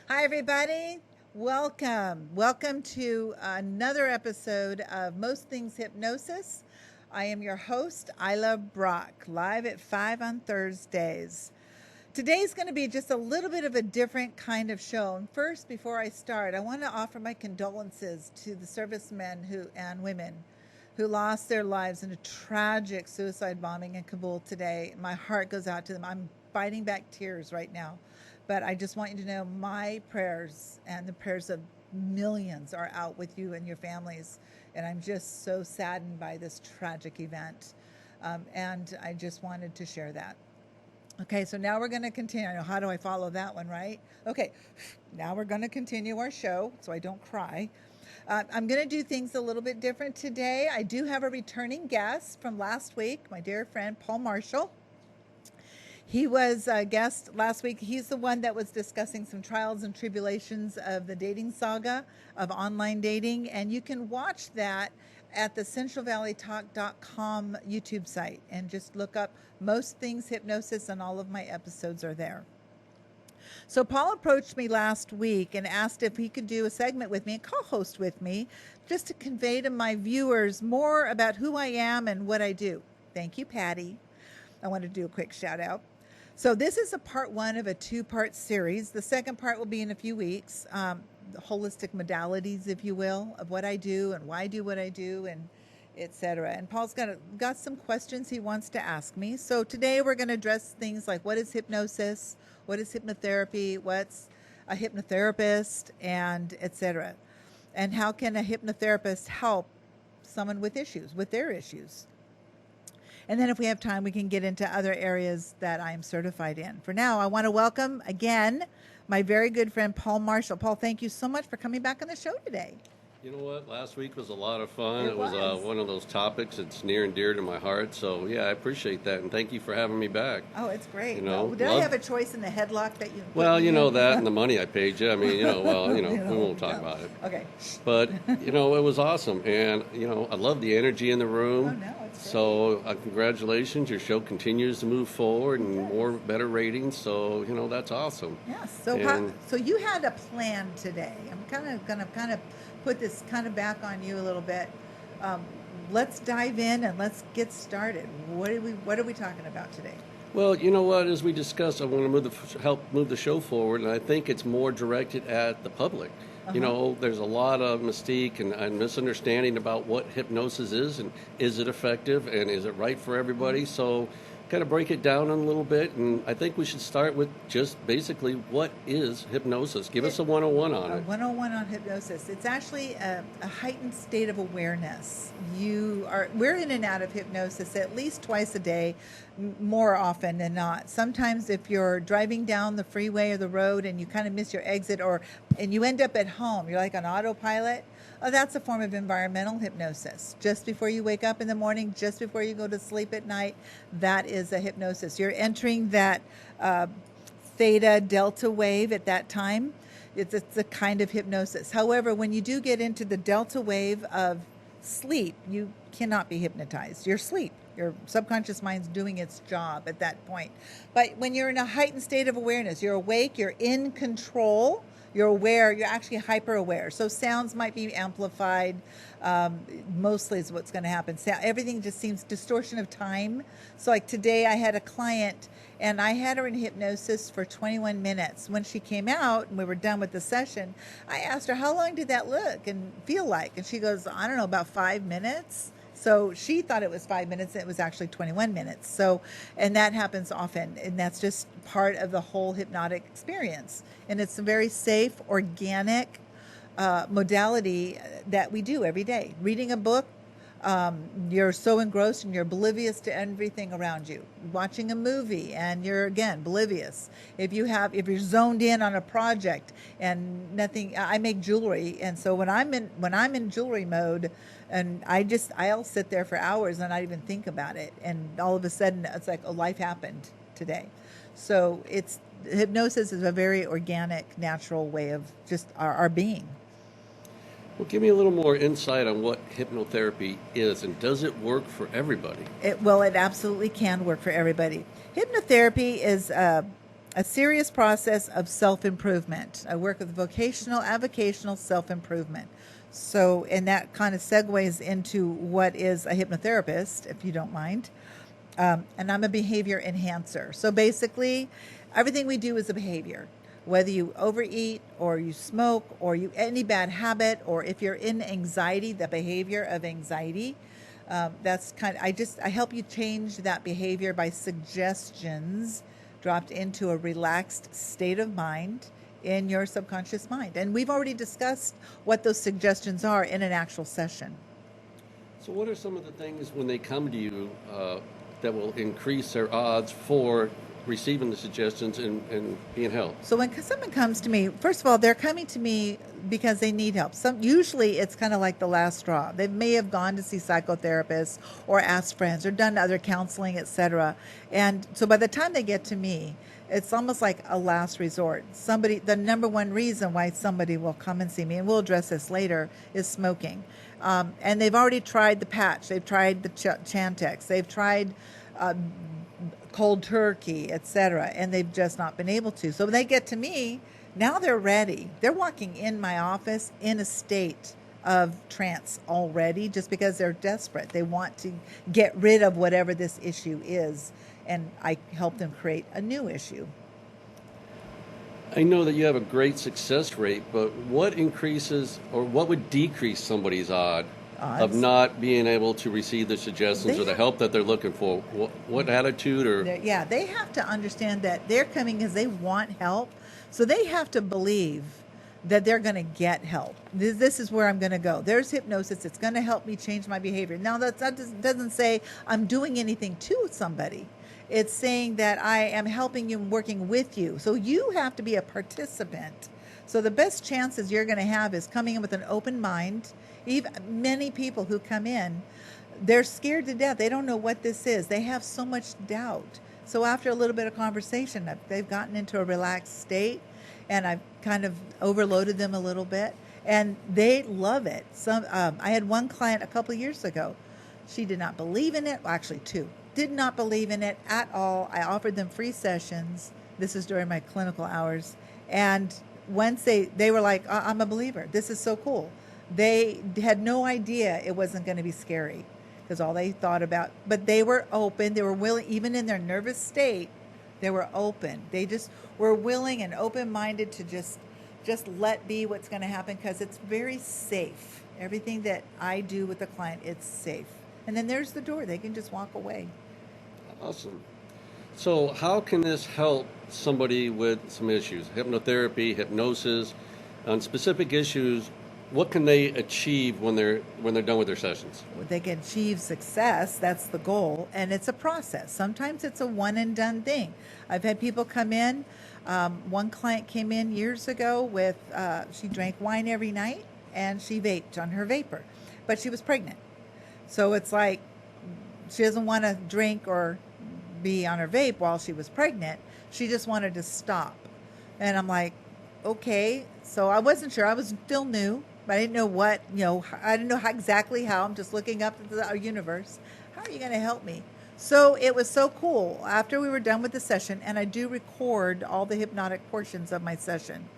Hi, everybody. Welcome. Welcome to another episode of Most Things Hypnosis. I am your host, Ilah Brock, live at 5 on Thursdays. Today's going to be just a little bit of a different kind of show. And first, before I start, I want to offer my condolences to the servicemen and women who lost their lives in a tragic suicide bombing in Kabul today. My heart goes out to them. I'm fighting back tears right now. But I just want you to know my prayers and the prayers of millions are out with you and your families. And I'm just so saddened by this tragic event. And I just wanted to share that. Okay, so now we're going to continue. How do I follow that one, right? Okay, now we're going to continue our show so I don't cry. I'm going to do things a little bit different today. I do have a returning guest from last week, my dear friend Paul Marshall. He was a guest last week. He's the one that was discussing some trials and tribulations of the dating saga of online dating. And you can watch that at the centralvalleytalk.com YouTube site and just look up Most Things Hypnosis, and all of my episodes are there. So Paul approached me last week and asked if he could do a segment with me and co-host with me just to convey to my viewers more about who I am and what I do. Thank you, Patty. I want to do a quick shout out. So this is a part one of a two-part series. The second part will be in a few weeks, the holistic modalities, if you will, of what I do and why I do what I do, and etc. And Paul's got some questions he wants to ask me. So today we're going to address things like what is hypnosis, what is hypnotherapy, what's a hypnotherapist, and etc. And how can a hypnotherapist help someone with their issues. And then if we have time, we can get into other areas that I'm certified in. For now, I want to welcome again my very good friend, Paul Marshall. Paul, thank you so much for coming back on the show today. You know what? Last week was a lot of fun. It was. One of those topics that's near and dear to my heart. So, yeah, I appreciate that. And thank you for having me back. Oh, it's great. You know, did I have a choice in the headlock that you... Well, you know that and the money I paid you. I mean, we won't talk no. about it. Okay. But, it was awesome. And, I love the energy in the room. Oh, no, it's great. So, congratulations. Your show continues to move forward and better ratings. So, that's awesome. Yes. So you had a plan today. I'm going to put this kind of back on you a little bit. Let's dive in and let's get started. What are we talking about today? Well, you know what? As we discussed, I want to help move the show forward, and I think it's more directed at the public. There's a lot of mystique and misunderstanding about what hypnosis is, and is it effective, and is it right for everybody? So kind of break it down a little bit, and I think we should start with just basically what is hypnosis. Give us a 101 on it. A 101 on hypnosis. It's actually a heightened state of awareness. We're in and out of hypnosis at least twice a day, more often than not. Sometimes if you're driving down the freeway or the road and you kind of miss your exit, and you end up at home, you're like on autopilot. Oh, that's a form of environmental hypnosis. Just before you wake up in the morning, just before you go to sleep at night, that is a hypnosis. You're entering that theta delta wave at that time. It's a kind of hypnosis. However, when you do get into the delta wave of sleep, you cannot be hypnotized. You're asleep. Your subconscious mind's doing its job at that point. But when you're in a heightened state of awareness, you're awake, you're in control, you're aware, you're actually hyper aware. So sounds might be amplified, mostly is what's going to happen. Everything just seems distortion of time. So like today I had a client and I had her in hypnosis for 21 minutes. When she came out and we were done with the session, I asked her, how long did that look and feel like? And she goes, I don't know, about 5 minutes. So she thought it was 5 minutes, and it was actually 21 minutes. So, and that happens often, and that's just part of the whole hypnotic experience. And it's a very safe, organic modality that we do every day. Reading a book, you're so engrossed and you're oblivious to everything around you. Watching a movie and you're again oblivious. If you're zoned in on a project and nothing, I make jewelry, and so when I'm in jewelry mode, and I'll sit there for hours and not even think about it, and all of a sudden it's like, oh, life happened today. So hypnosis is a very organic, natural way of just our being. Well, give me a little more insight on what hypnotherapy is, and does it work for everybody? It absolutely can work for everybody. Hypnotherapy is a serious process of self-improvement. I work with vocational, avocational self-improvement. So, and that kind of segues into what is a hypnotherapist, if you don't mind. And I'm a behavior enhancer. So basically, everything we do is a behavior. Whether you overeat or you smoke or you any bad habit, or if you're in anxiety, the behavior of anxiety, that's kind of, I help you change that behavior by suggestions dropped into a relaxed state of mind in your subconscious mind. And we've already discussed what those suggestions are in an actual session. So what are some of the things when they come to you that will increase their odds for receiving the suggestions and being helped? So when someone comes to me, first of all, they're coming to me because they need help. Usually it's kind of like the last straw. They may have gone to see psychotherapists or asked friends or done other counseling, etc. And so by the time they get to me, it's almost like a last resort. The number one reason why somebody will come and see me, and we'll address this later, is smoking. And they've already tried the patch, they've tried the Chantix, they've tried cold turkey, etc., and they've just not been able to. So when they get to me, now they're ready. They're walking in my office in a state of trance already, just because they're desperate. They want to get rid of whatever this issue is, and I help them create a new issue. I know that you have a great success rate, but what increases or what would decrease somebody's odds of not being able to receive the suggestions or the help that they're looking for? What attitude or? Yeah, they have to understand that they're coming because they want help. So they have to believe that they're going to get help. This is where I'm going to go. There's hypnosis. It's going to help me change my behavior. Now, that doesn't say I'm doing anything to somebody. It's saying that I am helping you and working with you. So you have to be a participant. So the best chances you're going to have is coming in with an open mind. Even many people who come in, they're scared to death. They don't know what this is. They have so much doubt. So after a little bit of conversation, they've gotten into a relaxed state, and I've kind of overloaded them a little bit, and they love it. I had one client a couple of years ago. She did not believe in it. Well, actually, two did not believe in it at all. I offered them free sessions. This is during my clinical hours, and once they were like, I'm a believer. This is so cool. They had no idea it wasn't going to be scary, because all they thought about, but they were open. They were willing, even in their nervous state, they were open. They just were willing and open-minded to just let be what's going to happen, because it's very safe. Everything that I do with the client, it's safe. And then there's the door. They can just walk away. Awesome. So how can this help somebody with some issues? Hypnotherapy, hypnosis, on specific issues. What can they achieve when they're done with their sessions? They can achieve success. That's the goal, and it's a process. Sometimes it's a one and done thing. I've had people come in. One client came in years ago with she drank wine every night and she vaped on her vapor, but she was pregnant. So it's like she doesn't want to drink or be on her vape while she was pregnant. She just wanted to stop, and I'm like, okay. So I wasn't sure. I was still new. But I didn't know what, I didn't know exactly how. I'm just looking up at the universe. How are you going to help me? So it was so cool. After we were done with the session, and I do record all the hypnotic portions of my session,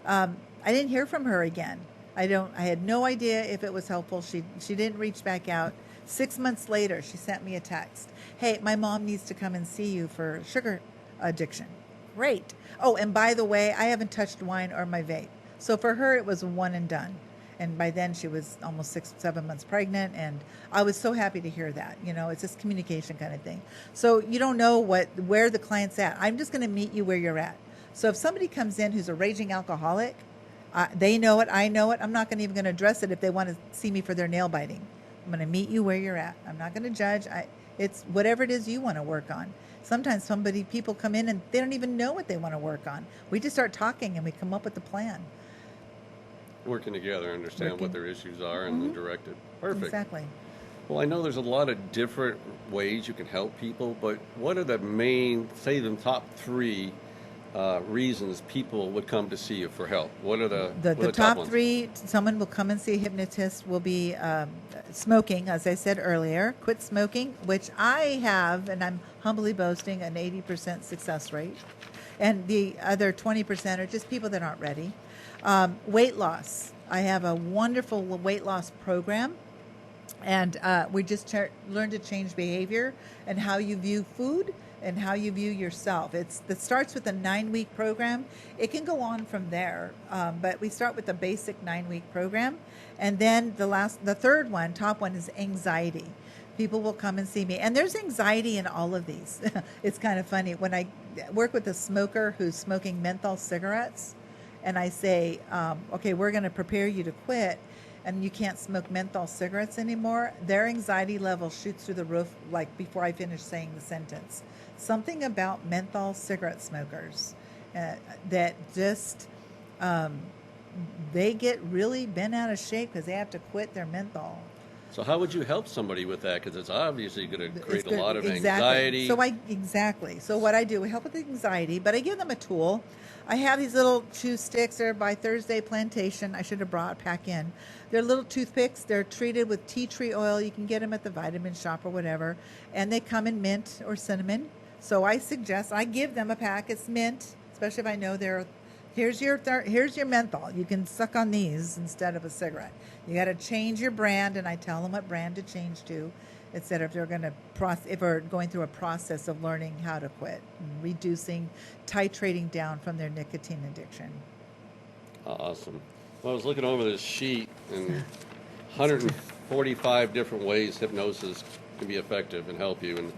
I didn't hear from her again. I had no idea if it was helpful. She didn't reach back out. 6 months later, she sent me a text. Hey, my mom needs to come and see you for sugar addiction. Great. Oh, and by the way, I haven't touched wine or my vape. So for her, it was one and done. And by then she was almost 6-7 months pregnant, and I was so happy to hear that. It's this communication kind of thing. So you don't know where the client's at. I'm just going to meet you where you're at. So if somebody comes in who's a raging alcoholic, they know it, I know it. I'm not even going to address it if they want to see me for their nail biting. I'm going to meet you where you're at. I'm not going to judge. It's whatever it is you want to work on. Sometimes people come in and they don't even know what they want to work on. We just start talking and we come up with a plan. Working together, understand what their issues are, and then direct it. Perfect. Exactly. Well, I know there's a lot of different ways you can help people, but what are the main, say the top 3 reasons people would come to see you for help? What are the top ones? 3? Someone will come and see a hypnotist will be smoking, as I said earlier. Quit smoking, which I have, and I'm humbly boasting, an 80% success rate. And the other 20% are just people that aren't ready. Weight loss. I have a wonderful weight loss program. And we just learn to change behavior and how you view food and how you view yourself. It starts with a 9-week program. It can go on from there, but we start with a basic 9-week program. And then the third one, top one, is anxiety. People will come and see me. And there's anxiety in all of these. It's kind of funny. When I work with a smoker who's smoking menthol cigarettes, and I say, okay, we're going to prepare you to quit, and you can't smoke menthol cigarettes anymore, their anxiety level shoots through the roof like before I finish saying the sentence. Something about menthol cigarette smokers that just, they get really bent out of shape because they have to quit their menthol. So how would you help somebody with that? Because it's obviously going to create a lot of exactly. anxiety. So what I do, we help with anxiety, but I give them a tool. I have these little chew sticks. They're by Thursday Plantation. I should have brought pack in. They're little toothpicks. They're treated with tea tree oil. You can get them at the vitamin shop or whatever. And they come in mint or cinnamon. So I give them a pack. It's mint, especially if I know here's your menthol. You can suck on these instead of a cigarette. You got to change your brand, and I tell them what brand to change to, instead of if they're going through a process of learning how to quit, reducing, titrating down from their nicotine addiction. Awesome. Well, I was looking over this sheet, and 145 different ways hypnosis can be effective and help you. And it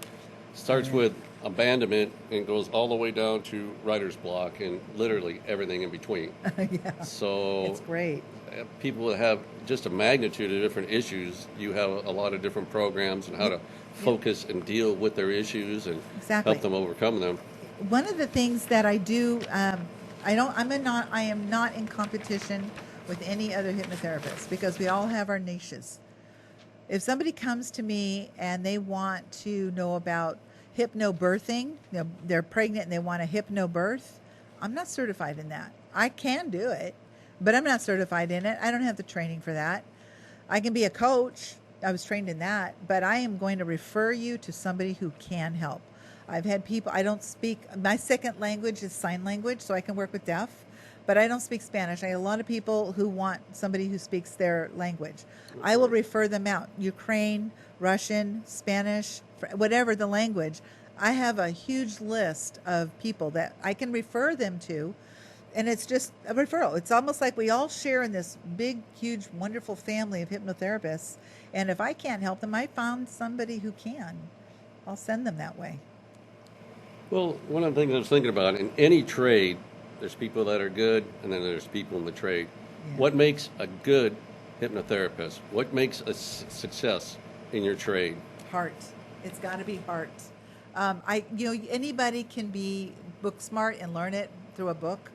starts with abandonment and goes all the way down to writer's block and literally everything in between. Yeah. So it's great. People that have just a magnitude of different issues, you have a lot of different programs and how to focus and deal with their issues and help them overcome them. One of the things that I do, I am not in competition with any other hypnotherapist because we all have our niches. If somebody comes to me and they want to know about hypnobirthing, they're pregnant and they want a hypnobirth, I'm not certified in that. I can do it, but I'm not certified in it. I don't have the training for that. I can be a coach. I was trained in that, but I am going to refer you to somebody who can help. I've had people, I don't speak, my second language is sign language, so I can work with deaf, but I don't speak Spanish. I have a lot of people who want somebody who speaks their language. I will refer them out. Ukraine, Russian, Spanish, whatever the language. I have a huge list of people that I can refer them to, and it's just a referral. It's almost like we all share in this big, huge, wonderful family of hypnotherapists, and if I can't help them, I found somebody who can. I'll send them that way. Well, one of the things I was thinking about, in any trade, there's people that are good, and then there's people in the trade. Yeah. What makes a good hypnotherapist? What makes a success in your trade? Heart. It's got to be heart. Anybody can be book smart and learn it through a book,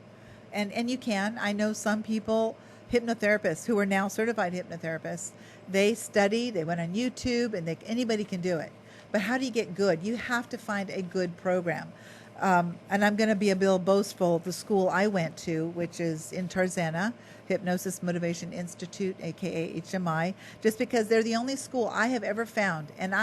and you can. I know some people, hypnotherapists who are now certified hypnotherapists. They study, they went on YouTube, and anybody can do it. But how do you get good? You have to find a good program. And I'm going to be a little boastful. The school I went to, which is in Tarzana, Hypnosis Motivation Institute, aka HMI, just because they're the only school I have ever found. And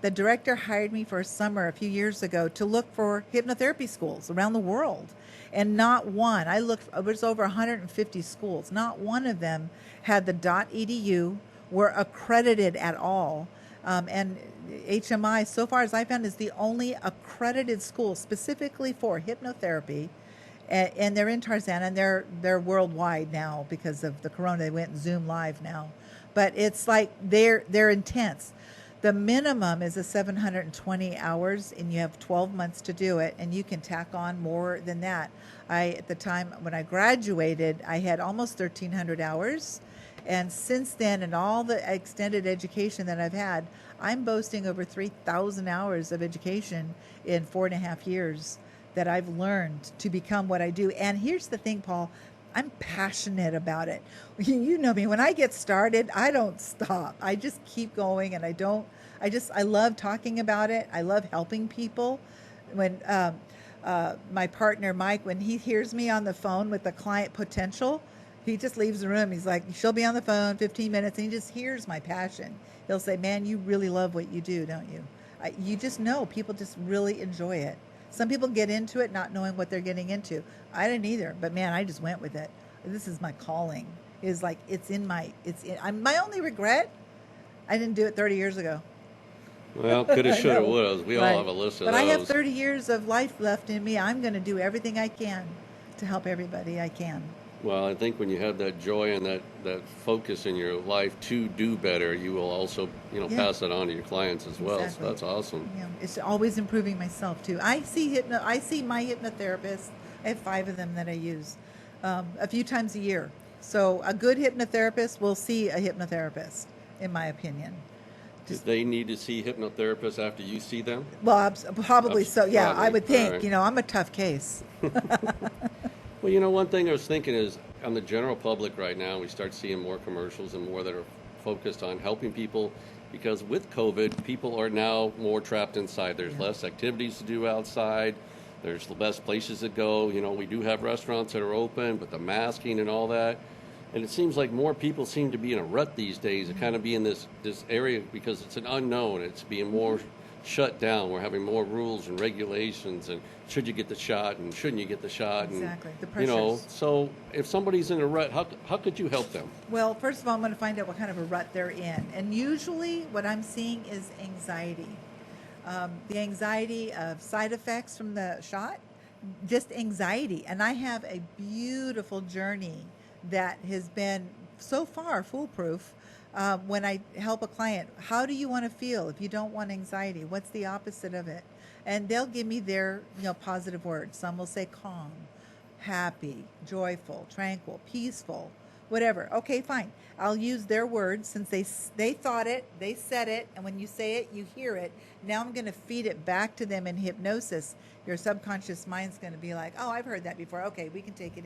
the director hired me for a summer a few years ago to look for hypnotherapy schools around the world. And not one, it was over 150 schools. Not one of them had the .edu, were accredited at all. And HMI, so far as I found, is the only accredited school specifically for hypnotherapy, and they're in Tarzana, and they're worldwide now because of the corona. They went Zoom live now, but it's like they're intense. The minimum is 720 hours, and you have 12 months to do it, and you can tack on more than that. At the time when I graduated, I had almost 1,300 hours. And since then, and all the extended education that I've had, I'm boasting over 3,000 hours of education in 4.5 years that I've learned to become what I do. And here's the thing, Paul, I'm passionate about it. You know me, when I get started, I don't stop. I just keep going, and I love talking about it. I love helping people. When my partner, Mike, when he hears me on the phone with the client potential, he just leaves the room. He's like, she'll be on the phone 15 minutes, and he just hears my passion. He'll say, man, you really love what you do, don't you? You just know people just really enjoy it. Some people get into it not knowing what they're getting into. I didn't either, but man, I just went with it. This is my calling. It's like my only regret, I didn't do it 30 years ago. Well, coulda, I shoulda, know, woulda. We all right. have a list of But I have those. 30 years of life left in me. I'm going to do everything I can to help everybody I can. Well, I think when you have that joy and that focus in your life to do better, you will also, Yeah, pass that on to your clients as well. So exactly. that's awesome. Yeah, it's always improving myself too. I see my hypnotherapists. I have 5 of them that I use a few times a year. So a good hypnotherapist will see a hypnotherapist, in my opinion. Do they need to see hypnotherapists after you see them? Well, probably so. Yeah, I Probably. would All think. right. I'm a tough case. Well, one thing I was thinking is on the general public right now, we start seeing more commercials and more that are focused on helping people because with COVID, people are now more trapped inside. There's Yeah. less activities to do outside. There's less places to go. We do have restaurants that are open, but the masking and all that. And it seems like more people seem to be in a rut these days and kind of be in this area because it's an unknown. It's being more shut down. We're having more rules and regulations and should you get the shot and shouldn't you get the shot. Exactly. The And, pressures. so if somebody's in a rut, how could you help them? Well, first of all, I'm going to find out what kind of a rut they're in. And usually what I'm seeing is anxiety. The anxiety of side effects from the shot, just anxiety. And I have a beautiful journey that has been so far foolproof. When I help a client, how do you want to feel if you don't want anxiety? What's the opposite of it? And they'll give me their positive words. Some will say calm, happy, joyful, tranquil, peaceful, whatever. Okay, fine. I'll use their words since they thought it, they said it, and when you say it, you hear it. Now I'm going to feed it back to them in hypnosis. Your subconscious mind's going to be like, oh, I've heard that before. Okay, we can take it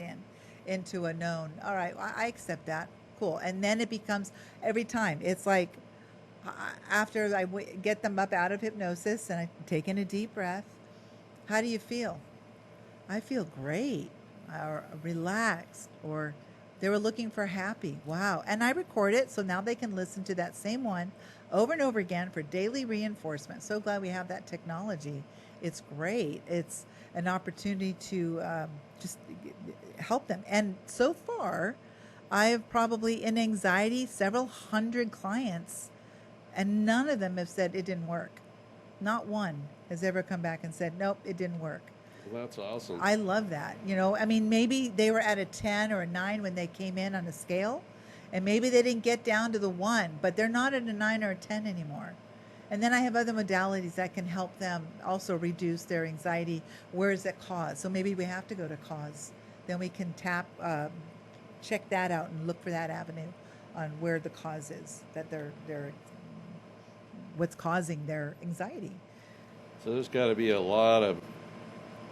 into a known. All right, I accept that. Cool. And then it becomes every time. It's like after I get them up out of hypnosis and I take in a deep breath, how do you feel? I feel great or relaxed, or they were looking for happy. Wow. And I record it so now they can listen to that same one over and over again for daily reinforcement. So glad we have that technology. It's great. It's an opportunity to just help them. And so far, I have probably in anxiety several hundred clients, and none of them have said it didn't work. Not one has ever come back and said, nope, it didn't work. Well, that's awesome. I love that. Maybe they were at a 10 or a 9 when they came in on a scale, and maybe they didn't get down to the 1, but they're not at a 9 or a 10 anymore. And then I have other modalities that can help them also reduce their anxiety. Where is it caused? So maybe we have to go to cause. Then we can check that out and look for that avenue on where the cause is, that they're what's causing their anxiety. So there's got to be a lot of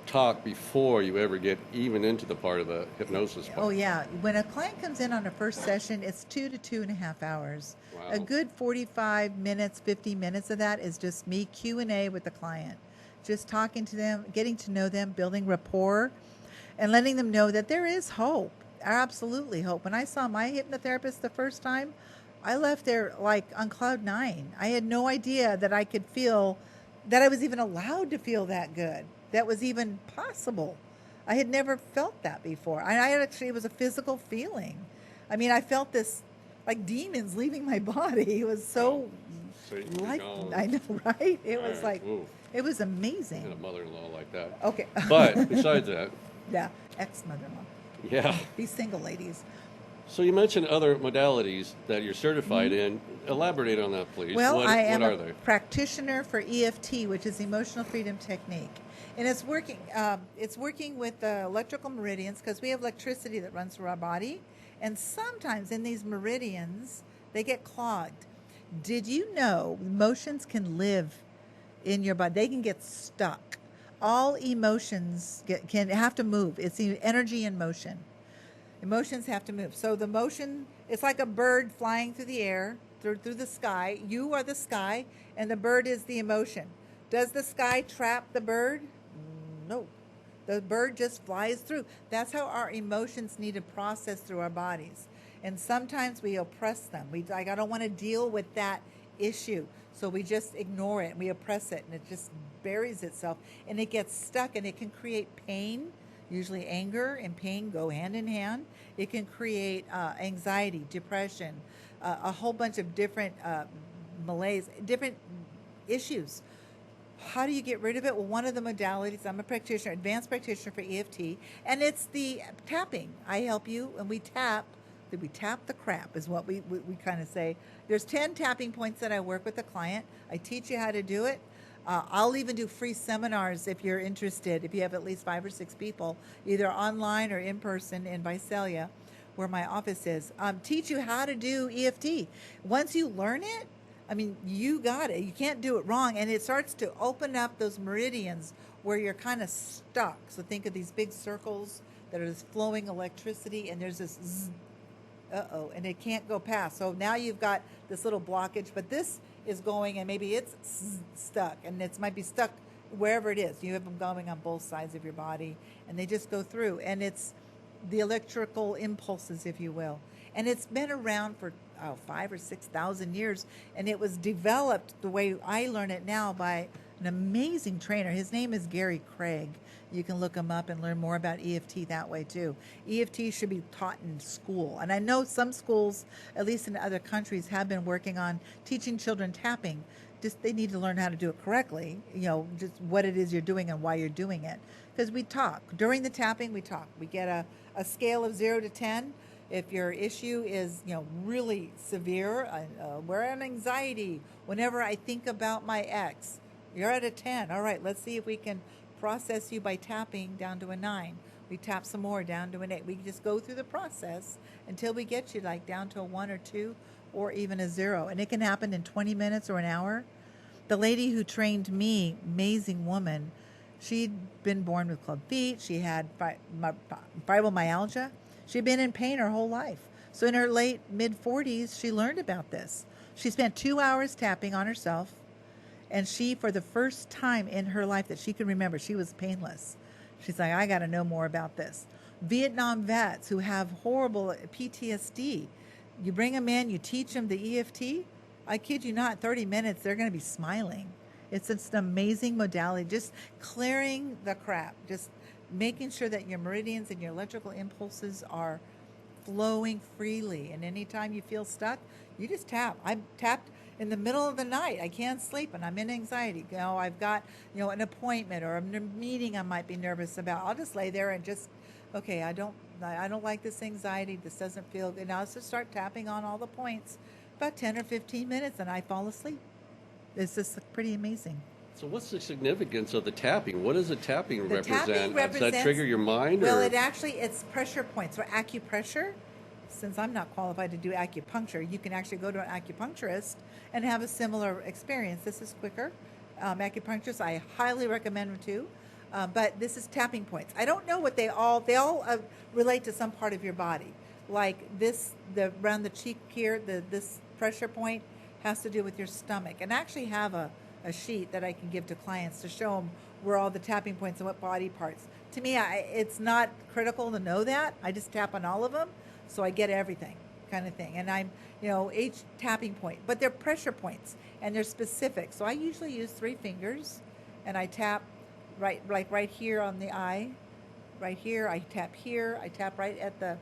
talk before you ever get even into the part of the hypnosis part. Oh yeah, when a client comes in on a first session, it's 2 to 2.5 hours. Wow. A good 45 minutes, 50 minutes of that is just me Q&A with the client, just talking to them, getting to know them, building rapport, and letting them know that there is hope. Absolutely hope. When I saw my hypnotherapist the first time, I left there like on cloud 9. I had no idea that I could feel, that I was even allowed to feel that good. That was even possible. I had never felt that before. It was a physical feeling. I felt this like demons leaving my body. It was so like, I know, right? It was like, it was amazing. I had a mother-in-law like that. Okay. But besides that. Yeah, ex-mother-in-law. Yeah. These single ladies. So you mentioned other modalities that you're certified in. Elaborate on that, please. Well, I am what a are they? practitioner for EFT, which is Emotional Freedom Technique. And it's working with the electrical meridians because we have electricity that runs through our body. And sometimes in these meridians, they get clogged. Did you know emotions can live in your body? They can get stuck. All emotions can have to move. It's the energy in motion. Emotions have to move. So the motion, it's like a bird flying through the air, through the sky. You are the sky, and the bird is the emotion. Does the sky trap the bird? No. The bird just flies through. That's how our emotions need to process through our bodies. And sometimes we oppress them. I don't want to deal with that issue. So we just ignore it and we oppress it and it just buries itself and it gets stuck and it can create pain. Usually anger and pain go hand in hand. It can create anxiety, depression, a whole bunch of different malaise, different issues. How do you get rid of it? Well, one of the modalities, I'm a practitioner, advanced practitioner for EFT, and it's the tapping. I help you, and we tap the crap is what we kind of say. There's 10 tapping points that I work with the client. I teach you how to do it. I'll even do free seminars if you're interested, if you have at least 5 or 6 people, either online or in person in Visalia, where my office is. Teach you how to do EFT. Once you learn it, I mean, you got it. You can't do it wrong. And it starts to open up those meridians where you're kind of stuck. So think of these big circles that are this flowing electricity, and there's this zzz, and it can't go past. So now you've got this little blockage, but this is going, and maybe it's stuck, and it might be stuck wherever it is. You have them going on both sides of your body, and they just go through. And it's the electrical impulses, if you will. And it's been around for 5,000 or 6,000 years, and it was developed the way I learn it now by an amazing trainer. His name is Gary Craig. You can look him up and learn more about EFT that way too. EFT should be taught in school, and I know some schools, at least in other countries, have been working on teaching children tapping. Just they need to learn how to do it correctly. Just what it is you're doing and why you're doing it. Because we talk during the tapping. We talk. We get a scale of 0 to 10. If your issue is, really severe, we're on anxiety. Whenever I think about my ex, you're at a 10. All right, let's see if we can process you by tapping down to a 9. We tap some more down to an 8. We just go through the process until we get you down to a 1 or 2 or even a 0. And it can happen in 20 minutes or an hour. The lady who trained me, amazing woman, she'd been born with club feet. She had fibromyalgia. She'd been in pain her whole life. So in her late mid-40s, she learned about this. She spent 2 hours tapping on herself, and she, for the first time in her life that she could remember, she was painless. She's like, I got to know more about this. Vietnam vets who have horrible PTSD, you bring them in, you teach them the EFT, I kid you not, 30 minutes, they're going to be smiling. It's an amazing modality, just clearing the crap, just making sure that your meridians and your electrical impulses are flowing freely. And anytime you feel stuck, you just tap. I tapped in the middle of the night. I can't sleep and I'm in anxiety. I've got, an appointment or a meeting I might be nervous about. I'll just lay there and just, okay, I don't like this anxiety. This doesn't feel good. Now let's just start tapping on all the points. About 10 or 15 minutes and I fall asleep. It's just pretty amazing. So what's the significance of the tapping? What does the tapping represent? Tapping Does that trigger your mind? Well, it's pressure points. Or acupressure, since I'm not qualified to do acupuncture, you can actually go to an acupuncturist and have a similar experience. This is quicker. Acupuncturists, I highly recommend them too. But this is tapping points. I don't know what they all relate to some part of your body. Like this, around the cheek here, this pressure point has to do with your stomach. And I actually have a sheet that I can give to clients to show them where all the tapping points and what body parts. To me, it's not critical to know that. I just tap on all of them, so I get everything kind of thing. And I'm, each tapping point, but they're pressure points and they're specific. So I usually use 3 fingers and I tap right here on the eye, right here. I tap right at the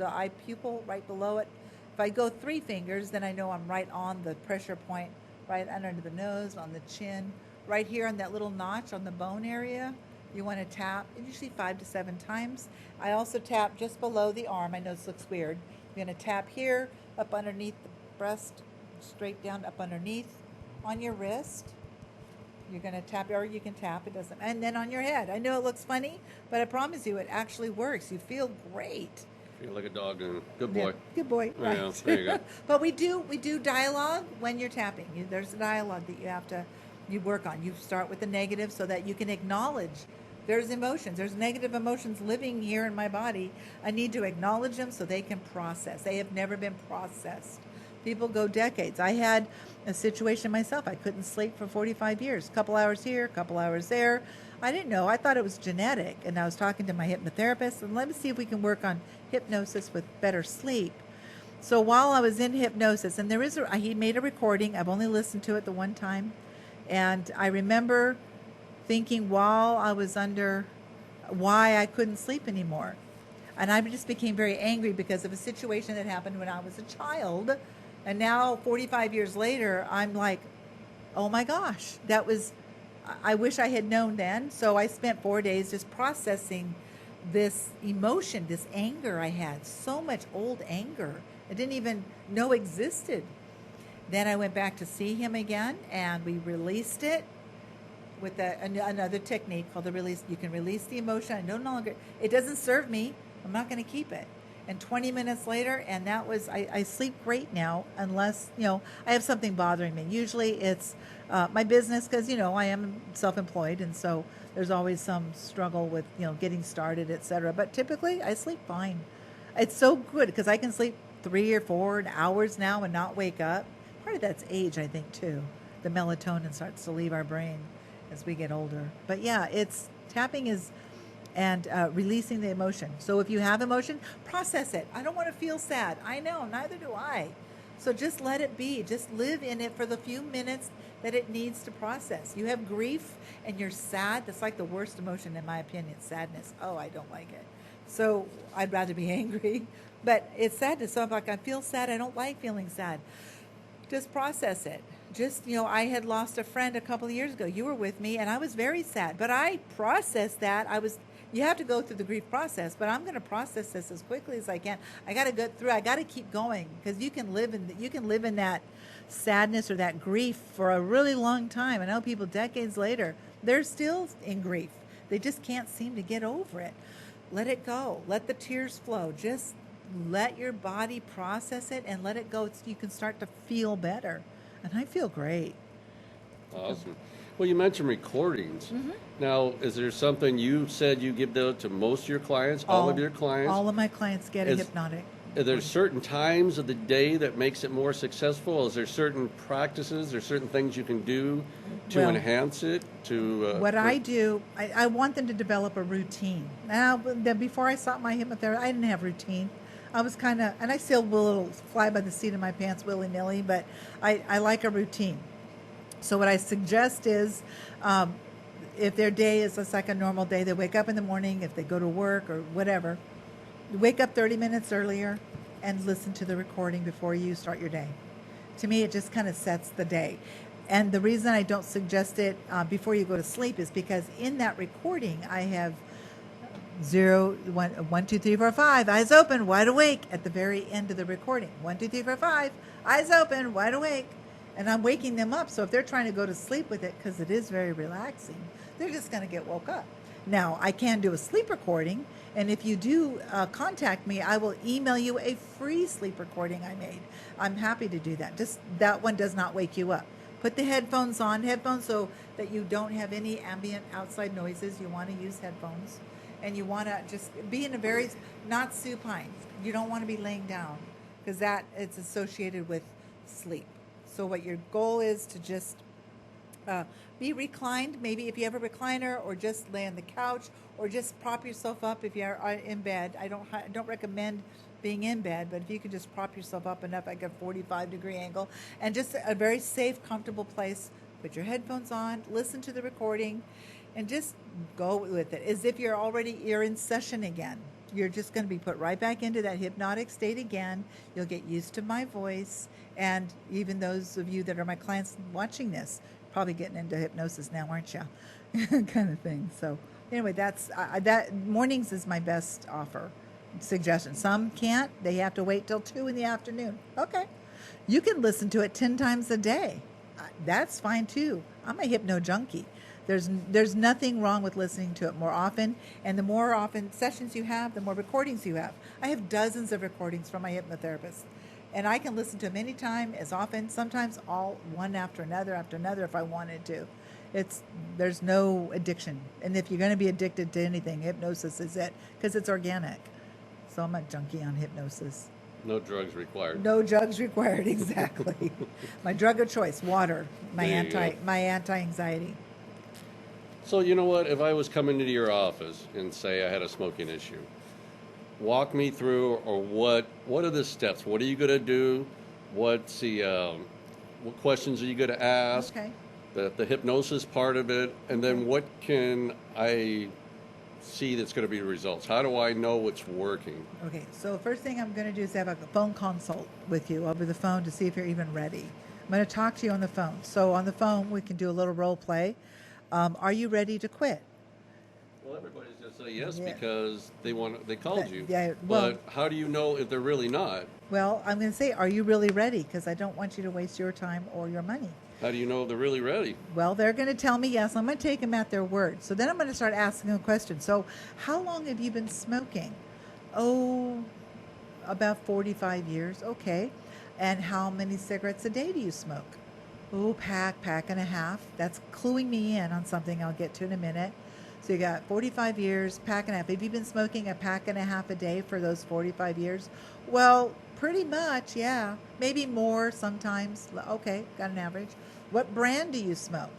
eye pupil, right below it. If I go 3 fingers, then I know I'm right on the pressure point, right under the nose, on the chin, right here on that little notch on the bone area. You want to tap usually 5 to 7 times. I also tap just below the arm. I know this looks weird. You're going to tap here, up underneath the breast, straight down up underneath, on your wrist. You're going to tap, or you can tap, it doesn't, and then on your head. I know it looks funny, but I promise you it actually works. You feel great. Feel like a dog and good boy. Yeah, good boy. Right. Yeah, there you go. But we do dialogue when you're tapping. There's a dialogue that you work on. You start with the negative so that you can acknowledge there's emotions. There's negative emotions living here in my body. I need to acknowledge them so they can process. They have never been processed. People go decades. I had a situation myself. I couldn't sleep for 45 years. A couple hours here, a couple hours there. I didn't know. I thought it was genetic. And I was talking to my hypnotherapist, and let me see if we can work on hypnosis with better sleep. So while I was in hypnosis, and he made a recording. I've only listened to it the one time, and I remember thinking while I was under, why I couldn't sleep anymore, and I just became very angry because of a situation that happened when I was a child, and now 45 years later, I'm like, oh my gosh, I wish I had known then. So I spent 4 days just processing this emotion, this anger I had, so much old anger I didn't even know existed. Then I went back to see him again, and we released it with another technique called the release. You can release the emotion. I no longer, it doesn't serve me. I'm not going to keep it. And 20 minutes later, and I sleep great now, unless, I have something bothering me. Usually it's my business, because, I am self-employed, and so there's always some struggle with, getting started, etc. But typically I sleep fine. It's so good because I can sleep 3 or 4 hours now and not wake up. Part of that's age, I think, too. The melatonin starts to leave our brain as we get older. But yeah, tapping is, and releasing the emotion. So if you have emotion, process it. I don't want to feel sad. I know, neither do I. So just let it be. Just live in it for the few minutes that it needs to process. You have grief and you're sad. That's like the worst emotion, in my opinion, sadness. Oh, I don't like it. So I'd rather be angry. But it's sadness. So I'm like, I feel sad. I don't like feeling sad. Just process it. Just, I had lost a friend a couple of years ago. You were with me, and I was very sad. But I processed that. You have to go through the grief process, but I'm going to process this as quickly as I can. I got to go through. I got to keep going, because you can live in that sadness or that grief for a really long time. I know people decades later, they're still in grief. They just can't seem to get over it. Let it go. Let the tears flow. Just let your body process it and let it go. You can start to feel better. And I feel great. Awesome. Well, you mentioned recordings. Mm-hmm. Now, is there something you said you give to most of your clients, all of your clients? All of my clients get a hypnotic. Are there certain times of the day that makes it more successful? Is there certain practices or certain things you can do to enhance it? I do, I want them to develop a routine. Now, before I sought my hypnotherapy, I didn't have routine. I was and I still will fly by the seat of my pants willy-nilly, but I like a routine. So what I suggest is, if their day is just like a normal day, they wake up in the morning, if they go to work or whatever, wake up 30 minutes earlier and listen to the recording before you start your day. To me, it just kind of sets the day. And the reason I don't suggest it before you go to sleep is because in that recording, I have 0, 1, 2, 3, 4, 5, eyes open, wide awake at the very end of the recording. 1, 2, 3, 4, 5, eyes open, wide awake. And I'm waking them up. So if they're trying to go to sleep with it, because it is very relaxing, they're just going to get woke up. Now, I can do a sleep recording. And if you do contact me, I will email you a free sleep recording I made. I'm happy to do that. Just that one does not wake you up. Put the headphones so that you don't have any ambient outside noises. You want to use headphones. And you want to just be in a very, not supine. You don't want to be laying down, because it's associated with sleep. So what your goal is to just be reclined, maybe if you have a recliner, or just lay on the couch, or just prop yourself up if you are in bed. I don't recommend being in bed, but if you can just prop yourself up enough, like a 45-degree angle, and just a very safe, comfortable place. Put your headphones on, listen to the recording, and just go with it as if you're in session again. You're just going to be put right back into that hypnotic state again. You'll get used to my voice. And even those of you that are my clients watching this, probably getting into hypnosis now, aren't you? Kind of thing. So anyway, that mornings is my best suggestion. Some can't. They have to wait till 2 in the afternoon. Okay. You can listen to it 10 times a day. That's fine too. I'm a hypno junkie. There's nothing wrong with listening to it more often, and the more often sessions you have, the more recordings you have. I have dozens of recordings from my hypnotherapist, and I can listen to them anytime, as often, sometimes all one after another if I wanted to. There's no addiction, and if you're going to be addicted to anything, hypnosis is it, because it's organic. So I'm a junkie on hypnosis. No drugs required. No drugs required, exactly. My drug of choice, water, my anti-anxiety. So you know what? If I was coming into your office and say I had a smoking issue, walk me through, or what are the steps? What are you going to do? What's the what questions are you going to ask? Okay. The hypnosis part of it, and then what can I see that's going to be the results? How do I know what's working? Okay, so first thing I'm going to do is have a phone consult with you over the phone to see if you're even ready. I'm going to talk to you on the phone. So on the phone, we can do a little role play. Are you ready to quit? Well, everybody's going to say yes Yeah. because they called you. Yeah, well, But how do you know if they're really not? well, I'm going to say, are you really ready? Because I don't want you to waste your time or your money. How do you know if they're really ready? Well, they're going to tell me yes. I'm going to take them at their word. So then I'm going to start asking them questions. So, how long have you been smoking? Oh, about 45 years. Okay. And how many cigarettes a day do you smoke? Oh, pack and a half. That's cluing me in on something I'll get to in a minute. So you got 45 years, pack and a half. Have you been smoking a pack and a half a day for those 45 years? Well, pretty much, yeah. Maybe more sometimes. Okay, got an average. What brand do you smoke?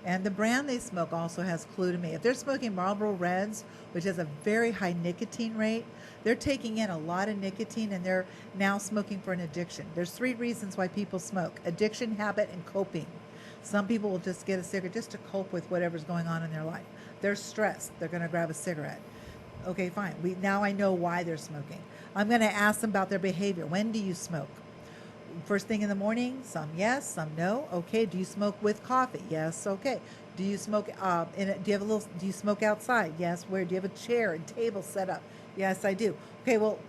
And the brand they smoke also has clue to me. If they're smoking Marlboro Reds, which has a very high nicotine rate, they're taking in a lot of nicotine and they're now smoking for an addiction. There's 3 reasons why people smoke: addiction, habit, and coping. Some people will just get a cigarette just to cope with whatever's going on in their life. They're stressed. They're going to grab a cigarette. Okay, fine. Now I know why they're smoking. I'm going to ask them about their behavior. When do you smoke? First thing in the morning? Some yes, some no. Okay. Do you smoke with coffee? Yes. Okay. Do you smoke? Do you smoke outside? Yes. Where do you have a chair and table set up? Yes, I do. Okay. Well,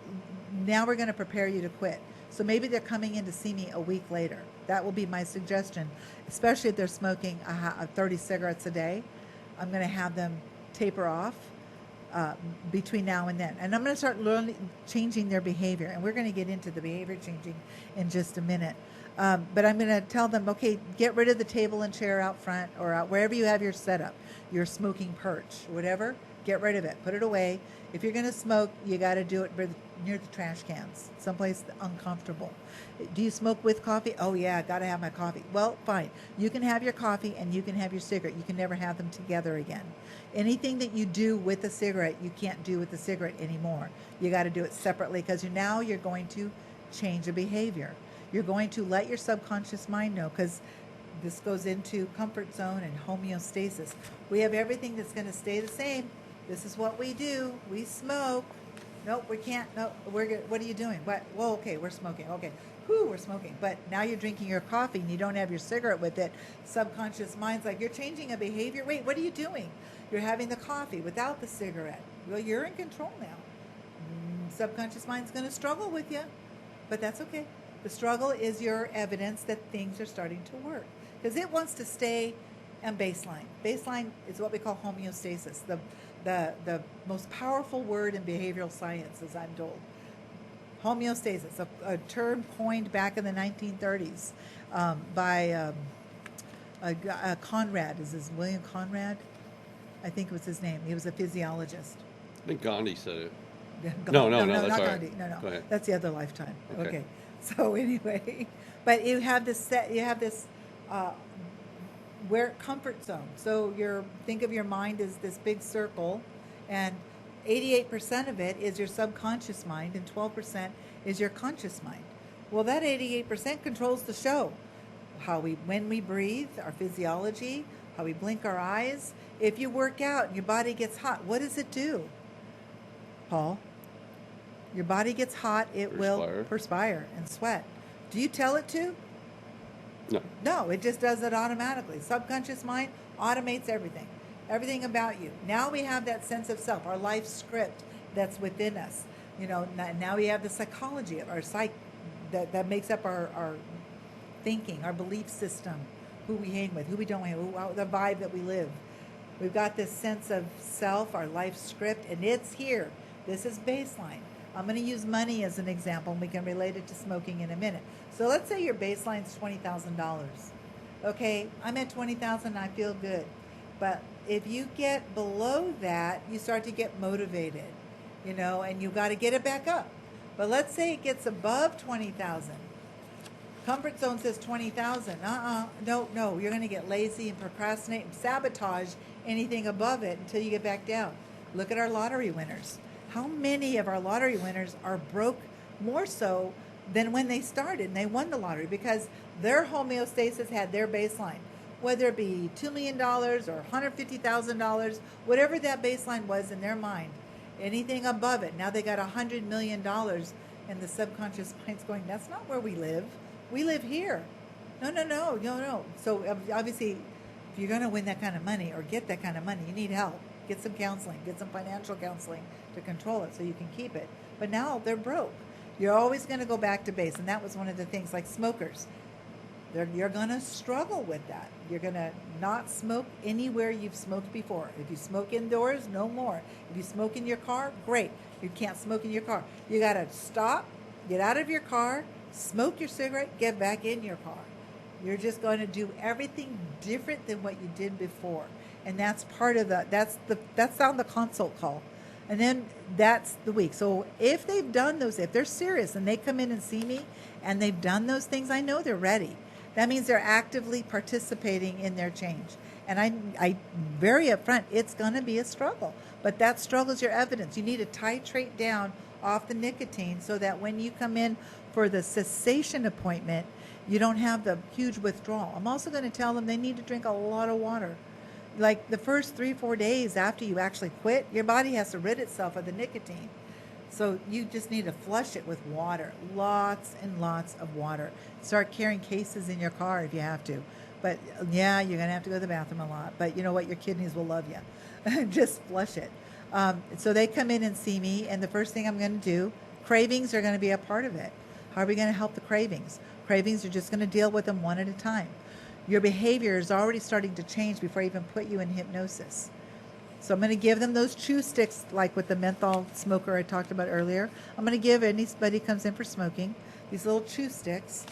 now we're going to prepare you to quit. So maybe they're coming in to see me a week later. That will be my suggestion, especially if they're smoking 30 cigarettes a day. I'm going to have them taper off between now and then. And I'm going to start changing their behavior. And we're going to get into the behavior changing in just a minute. But I'm going to tell them, okay, get rid of the table and chair out front or out wherever you have your setup, your smoking perch, whatever. Get rid of it. Put it away. If you're going to smoke, you got to do it near the trash cans, someplace uncomfortable. Do you smoke with coffee? Oh, yeah, got to have my coffee. Well, fine. You can have your coffee and you can have your cigarette. You can never have them together again. Anything that you do with a cigarette, you can't do with the cigarette anymore. You got to do it separately because now you're going to change a behavior. You're going to let your subconscious mind know, because this goes into comfort zone and homeostasis. We have everything that's going to stay the same. This is what we do. We smoke. Nope, we can't. No, we're good. What are you doing? What? Well, okay, we're smoking. Okay, we're smoking. But now you're drinking your coffee and you don't have your cigarette with it. Subconscious mind's like, you're changing a behavior. Wait, what are you doing? You're having the coffee without the cigarette. Well, you're in control now. Subconscious mind's going to struggle with you, but that's okay. The struggle is your evidence that things are starting to work, because it wants to stay on baseline. Baseline is what we call homeostasis, the most powerful word in behavioral science, as I'm told. Homeostasis, a term coined back in the 1930s by Conrad. Is this William Conrad? I think was his name. He was a physiologist. I think Gandhi said it. No, that's not all right. Gandhi. No. Go ahead. That's the other lifetime. Okay. So anyway, but you have this where comfort zone. So think of your mind as this big circle, and 88% of it is your subconscious mind, and 12% is your conscious mind. Well, that 88% controls the show. When we breathe, our physiology, how we blink our eyes. If you work out and your body gets hot, what does it do, Paul? Your body gets hot, it will perspire and sweat. Do you tell it to? No, it just does it automatically. Subconscious mind automates everything. Everything about you. Now we have that sense of self, our life script that's within us. Now we have the psychology of our psyche that makes up our thinking, our belief system, who we hang with, who we don't hang with, the vibe that we live. We've got this sense of self, our life script, and it's here. This is baseline. I'm going to use money as an example, and we can relate it to smoking in a minute. So let's say your baseline's $20,000. Okay, I'm at $20,000 and I feel good. But if you get below that, you start to get motivated, and you got to get it back up. But let's say it gets above 20,000. Comfort zone says 20,000. No, you're going to get lazy and procrastinate and sabotage anything above it until you get back down. Look at our lottery winners. How many of our lottery winners are broke more so than when they started and they won the lottery because their homeostasis had their baseline, whether it be $2 million or $150,000, whatever that baseline was in their mind, anything above it. Now they got $100 million, and the subconscious mind's going, that's not where we live. We live here. No, no, no, no, no. So obviously, if you're going to win that kind of money or get that kind of money, you need help. Get some counseling, get some financial counseling to control it so you can keep it. But now they're broke. You're always going to go back to base. And that was one of the things, like smokers. You're going to struggle with that. You're going to not smoke anywhere you've smoked before. If you smoke indoors, no more. If you smoke in your car, great. You can't smoke in your car. You got to stop, get out of your car, smoke your cigarette, get back in your car. You're just going to do everything different than what you did before. And that's part of that's on the consult call. And then that's the week. So if they've done those, if they're serious and they come in and see me and they've done those things, I know they're ready. That means they're actively participating in their change. And I very upfront, it's going to be a struggle. But that struggle is your evidence. You need to titrate down off the nicotine so that when you come in for the cessation appointment, you don't have the huge withdrawal. I'm also going to tell them they need to drink a lot of water. Like the first 3-4 days after you actually quit, your body has to rid itself of the nicotine. So you just need to flush it with water, lots and lots of water. Start carrying cases in your car if you have to. But yeah, you're going to have to go to the bathroom a lot. But you know what? Your kidneys will love you. Just flush it. So they come in and see me, and the first thing I'm going to do, cravings are going to be a part of it. How are we going to help the cravings? Cravings are just going to deal with them one at a time. Your behavior is already starting to change before I even put you in hypnosis. So I'm going to give them those chew sticks, like with the menthol smoker I talked about earlier. I'm going to give anybody who comes in for smoking these little chew sticks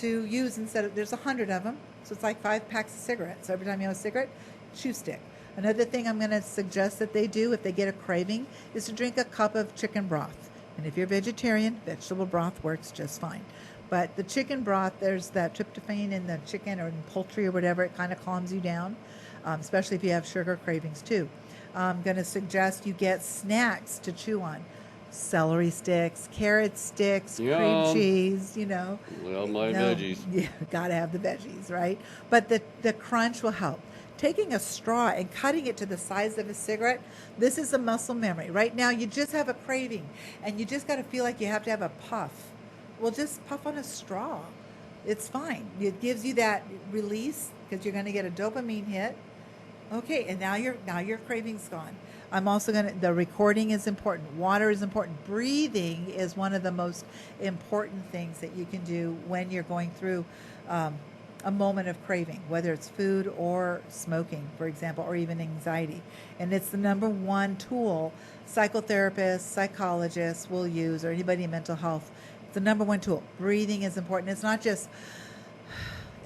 to use instead of, there's 100 of them. So it's like 5 packs of cigarettes. So every time you have a cigarette, chew stick. Another thing I'm going to suggest that they do if they get a craving is to drink a cup of chicken broth. And if you're vegetarian, vegetable broth works just fine. But the chicken broth, there's that tryptophan in the chicken or in poultry or whatever. It kind of calms you down, especially if you have sugar cravings too. I'm going to suggest you get snacks to chew on. Celery sticks, carrot sticks, cream cheese, Well, my veggies. Yeah, got to have the veggies, right? But the crunch will help. Taking a straw and cutting it to the size of a cigarette, this is a muscle memory. Right now, you just have a craving, and you just got to feel like you have to have a puff. Well, just puff on a straw. It's fine. It gives you that release because you're going to get a dopamine hit. Okay, and now your craving's gone. I'm also the recording is important. Water is important. Breathing is one of the most important things that you can do when you're going through a moment of craving, whether it's food or smoking, for example, or even anxiety. And it's the number one tool psychotherapists, psychologists will use, or anybody in mental health. It's the number one tool. Breathing is important. It's not just,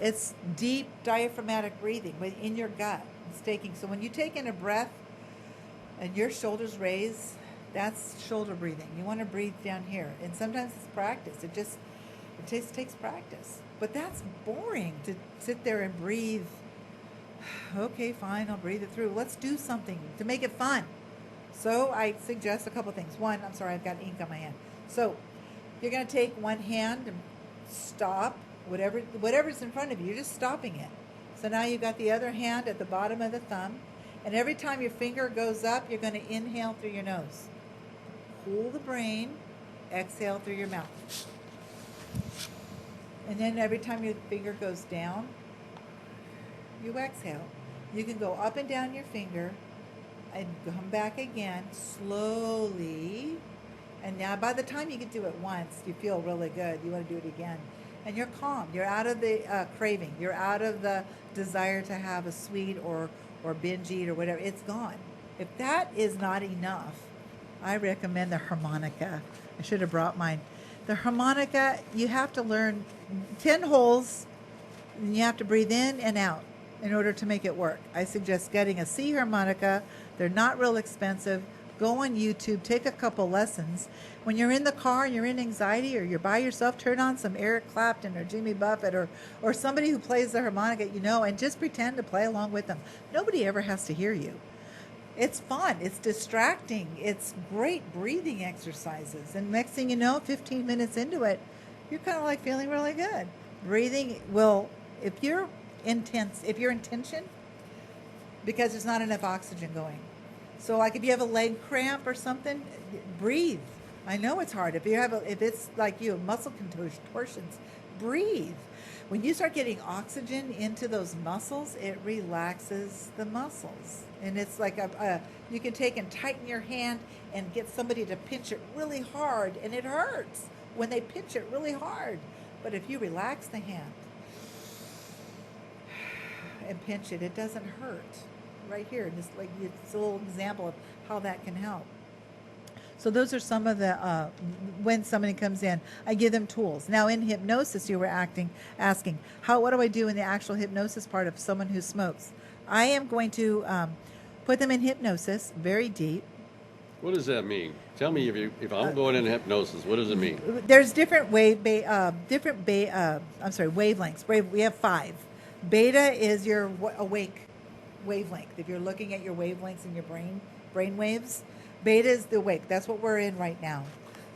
it's deep diaphragmatic breathing in your gut. It's taking, so when you take in a breath and your shoulders raise, that's shoulder breathing. You want to breathe down here. And sometimes it's practice. It just takes practice. But that's boring to sit there and breathe. Okay, fine, I'll breathe it through. Let's do something to make it fun. So I suggest a couple things. One, I'm sorry, I've got ink on my hand. So you're going to take one hand and stop whatever's in front of you. You're just stopping it. So now you've got the other hand at the bottom of the thumb. And every time your finger goes up, you're going to inhale through your nose. Cool the brain. Exhale through your mouth. And then every time your finger goes down, you exhale. You can go up and down your finger and come back again slowly. And now by the time you can do it once, you feel really good. You want to do it again. And you're calm. You're out of the craving. You're out of the desire to have a sweet or binge eat or whatever. It's gone. If that is not enough, I recommend the harmonica. I should have brought mine. The harmonica, you have to learn 10 holes, and you have to breathe in and out in order to make it work. I suggest getting a C harmonica. They're not real expensive. Go on YouTube, take a couple lessons. When you're in the car and you're in anxiety or you're by yourself, turn on some Eric Clapton or Jimmy Buffett or somebody who plays the harmonica, and just pretend to play along with them. Nobody ever has to hear you. It's fun. It's distracting. It's great breathing exercises. And next thing you know, 15 minutes into it, you're kind of like feeling really good. Breathing will, if you're intense, if you're in tension, because there's not enough oxygen going. So like if you have a leg cramp or something, breathe. I know it's hard. If it's like you have muscle contortions, breathe. When you start getting oxygen into those muscles, it relaxes the muscles. And it's like you can take and tighten your hand and get somebody to pinch it really hard, and it hurts when they pinch it really hard. But if you relax the hand and pinch it, it doesn't hurt. Right here, and it's a little example of how that can help. So those are some of the when somebody comes in, I give them tools. Now in hypnosis, you were asking what do I do in the actual hypnosis part of someone who smokes? I am going to put them in hypnosis, very deep. What does that mean? Tell me if I'm going into hypnosis, what does it mean? There's different wavelengths. We have 5. Beta is your awake wavelength. If you're looking at your wavelengths in your brain waves, beta is the awake. That's what we're in right now.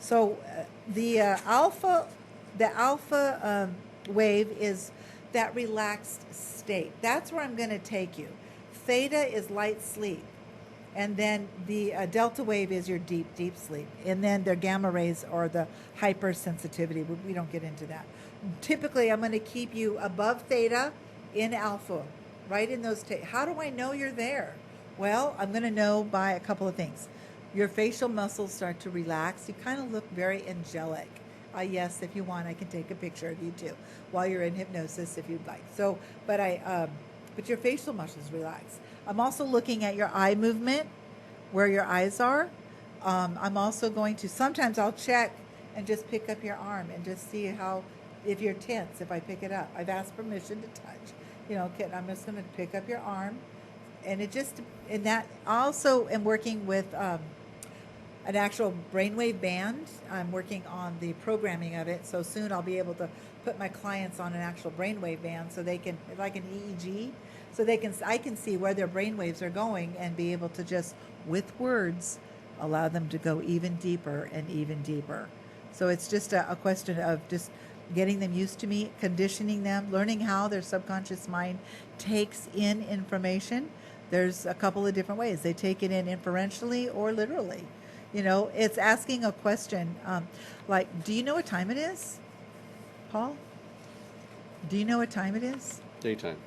So the alpha wave is that relaxed state. That's where I'm going to take you. Theta is light sleep, and then the delta wave is your deep sleep, and then the gamma rays or the hypersensitivity. We don't get into that. Typically, I'm going to keep you above theta in alpha. Right in those how do I know you're there? Well, I'm going to know by a couple of things. Your facial muscles start to relax. You kind of look very angelic. Yes, if you want, I can take a picture of you too while you're in hypnosis if you'd like. So, but your facial muscles relax. I'm also looking at your eye movement, where your eyes are. I'm also going to, sometimes I'll check and just pick up your arm and just see if you're tense, if I pick it up. I've asked permission to touch. I'm just going to pick up your arm, and that also am working with an actual brainwave band. I'm working on the programming of it, so soon I'll be able to put my clients on an actual brainwave band, so they can, like an EEG, so I can see where their brainwaves are going and be able to just, with words, allow them to go even deeper and even deeper. So it's just a question of just getting them used to me, conditioning them, learning how their subconscious mind takes in information. There's a couple of different ways. They take it in inferentially or literally. It's asking a question like, do you know what time it is, Paul? Do you know what time it is? Daytime.